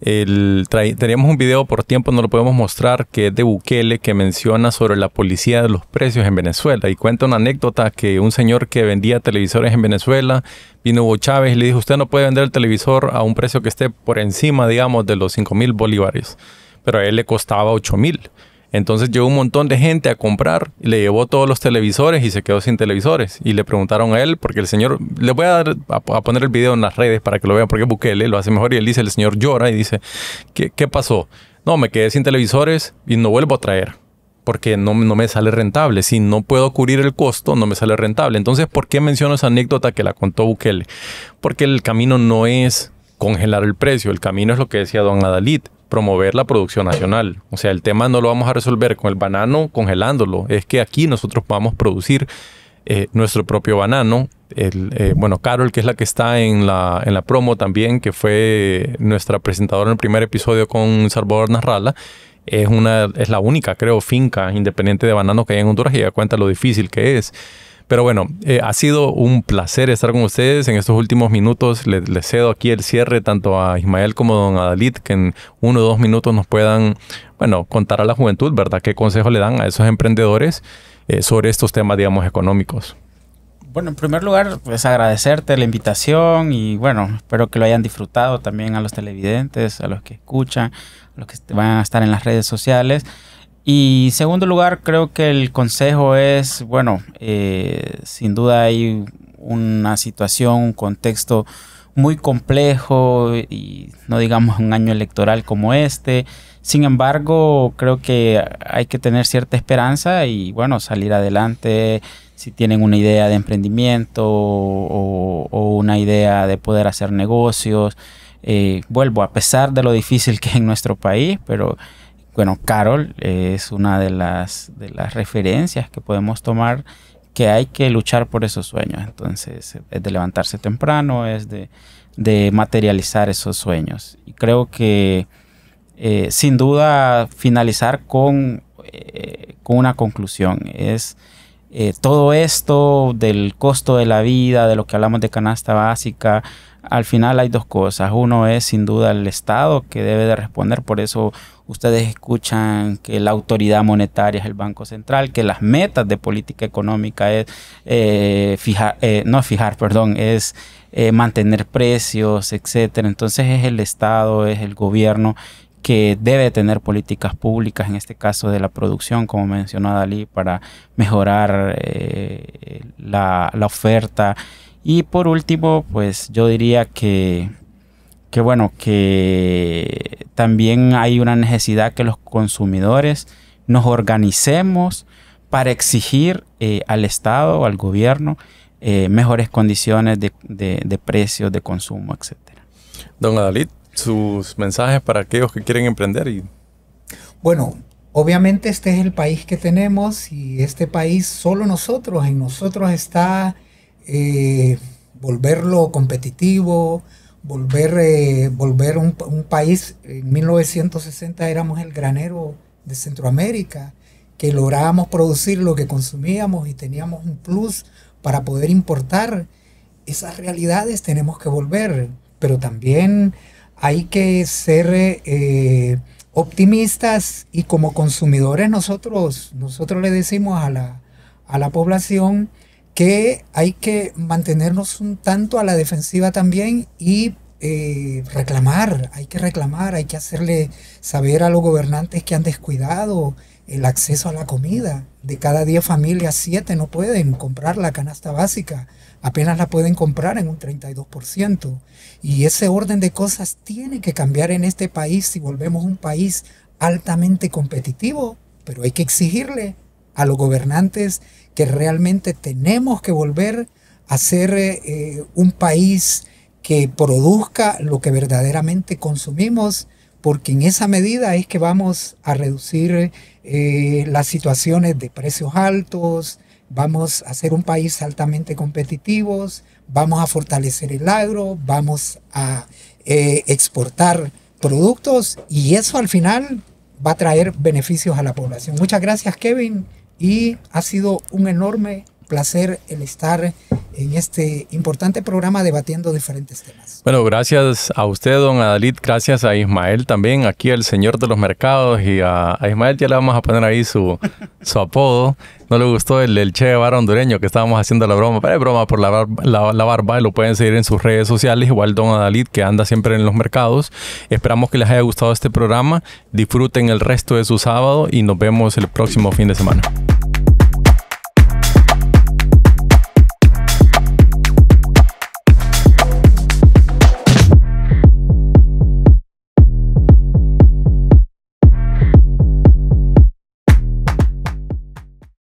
Teníamos un video, por tiempo no lo podemos mostrar, que es de Bukele, que menciona sobre la policía de los precios en Venezuela, y cuenta una anécdota que un señor que vendía televisores en Venezuela, vino Hugo Chávez y le dijo: usted no puede vender el televisor a un precio que esté por encima, digamos, de los 5,000 bolívares, pero a él le costaba 8,000. Entonces llegó un montón de gente a comprar y le llevó todos los televisores y se quedó sin televisores. Y le preguntaron a él, porque el señor, le voy a poner el video en las redes para que lo vean, porque Bukele lo hace mejor, y él dice, el señor llora y dice, ¿qué pasó? No, me quedé sin televisores y no vuelvo a traer, porque no me sale rentable. Si no puedo cubrir el costo, no me sale rentable. Entonces, ¿por qué menciono esa anécdota que la contó Bukele? Porque el camino no es congelar el precio, el camino es lo que decía don Adalid, promover la producción nacional. O sea, el tema no lo vamos a resolver con el banano congelándolo, es que aquí nosotros podamos producir nuestro propio banano. Bueno, Carol, que es la que está en la promo también, que fue nuestra presentadora en el primer episodio con Salvador Narrala, es la única, creo, finca independiente de banano que hay en Honduras, y ella cuenta lo difícil que es. Pero bueno, ha sido un placer estar con ustedes en estos últimos minutos. Les cedo aquí el cierre tanto a Ismael como a don Adalid, que en 1 o 2 minutos nos puedan, bueno, contar a la juventud, ¿verdad?, qué consejo le dan a esos emprendedores sobre estos temas, digamos, económicos.
Bueno, en primer lugar, pues agradecerte la invitación, y bueno, espero que lo hayan disfrutado también a los televidentes, a los que escuchan, a los que van a estar en las redes sociales. Y en segundo lugar, creo que el consejo es, bueno, sin duda hay una situación, un contexto muy complejo, y no digamos un año electoral como este. Sin embargo, creo que hay que tener cierta esperanza y, bueno, salir adelante. Si tienen una idea de emprendimiento o una idea de poder hacer negocios, vuelvo, a pesar de lo difícil que es en nuestro país, pero bueno, Carol es una de las referencias que podemos tomar, que hay que luchar por esos sueños. Entonces, es de levantarse temprano, es de materializar esos sueños. Y creo que, sin duda, finalizar con una conclusión. Es todo esto del costo de la vida, de lo que hablamos de canasta básica, al final hay dos cosas. Uno es sin duda el Estado que debe de responder, por eso ustedes escuchan que la autoridad monetaria es el Banco Central, que las metas de política económica es mantener precios, etcétera. Entonces es el Estado, es el gobierno que debe tener políticas públicas, en este caso de la producción, como mencionó Adalid, para mejorar la oferta. Y por último, pues yo diría que también hay una necesidad que los consumidores nos organicemos para exigir al Estado o al gobierno mejores condiciones de precios, de consumo, etcétera.
Don Adalid, sus mensajes para aquellos que quieren emprender.
Bueno, obviamente este es el país que tenemos y este país solo nosotros, en nosotros está volverlo competitivo, volver un país. En 1960 éramos el granero de Centroamérica, que lográbamos producir lo que consumíamos y teníamos un plus para poder importar. Esas realidades tenemos que volver, pero también hay que ser optimistas, y como consumidores nosotros le decimos a la población que hay que mantenernos un tanto a la defensiva también y hay que hacerle saber a los gobernantes que han descuidado el acceso a la comida. De cada 10 familias, 7 no pueden comprar la canasta básica, apenas la pueden comprar en un 32%. Y ese orden de cosas tiene que cambiar en este país si volvemos un país altamente competitivo, pero hay que exigirle a los gobernantes que realmente tenemos que volver a ser un país que produzca lo que verdaderamente consumimos, porque en esa medida es que vamos a reducir las situaciones de precios altos, vamos a ser un país altamente competitivos, vamos a fortalecer el agro, vamos a exportar productos, y eso al final va a traer beneficios a la población. Muchas gracias, Kevin, y ha sido un enorme placer el estar en este importante programa debatiendo diferentes temas.
Bueno, gracias a usted, don Adalid, gracias a Ismael también, aquí el señor de los mercados, y a Ismael ya le vamos a poner ahí su apodo. No le gustó el Che Guevara hondureño que estábamos haciendo la broma, pero es broma por la barba, y lo pueden seguir en sus redes sociales, igual don Adalid, que anda siempre en los mercados. Esperamos que les haya gustado este programa, disfruten el resto de su sábado y nos vemos el próximo fin de semana.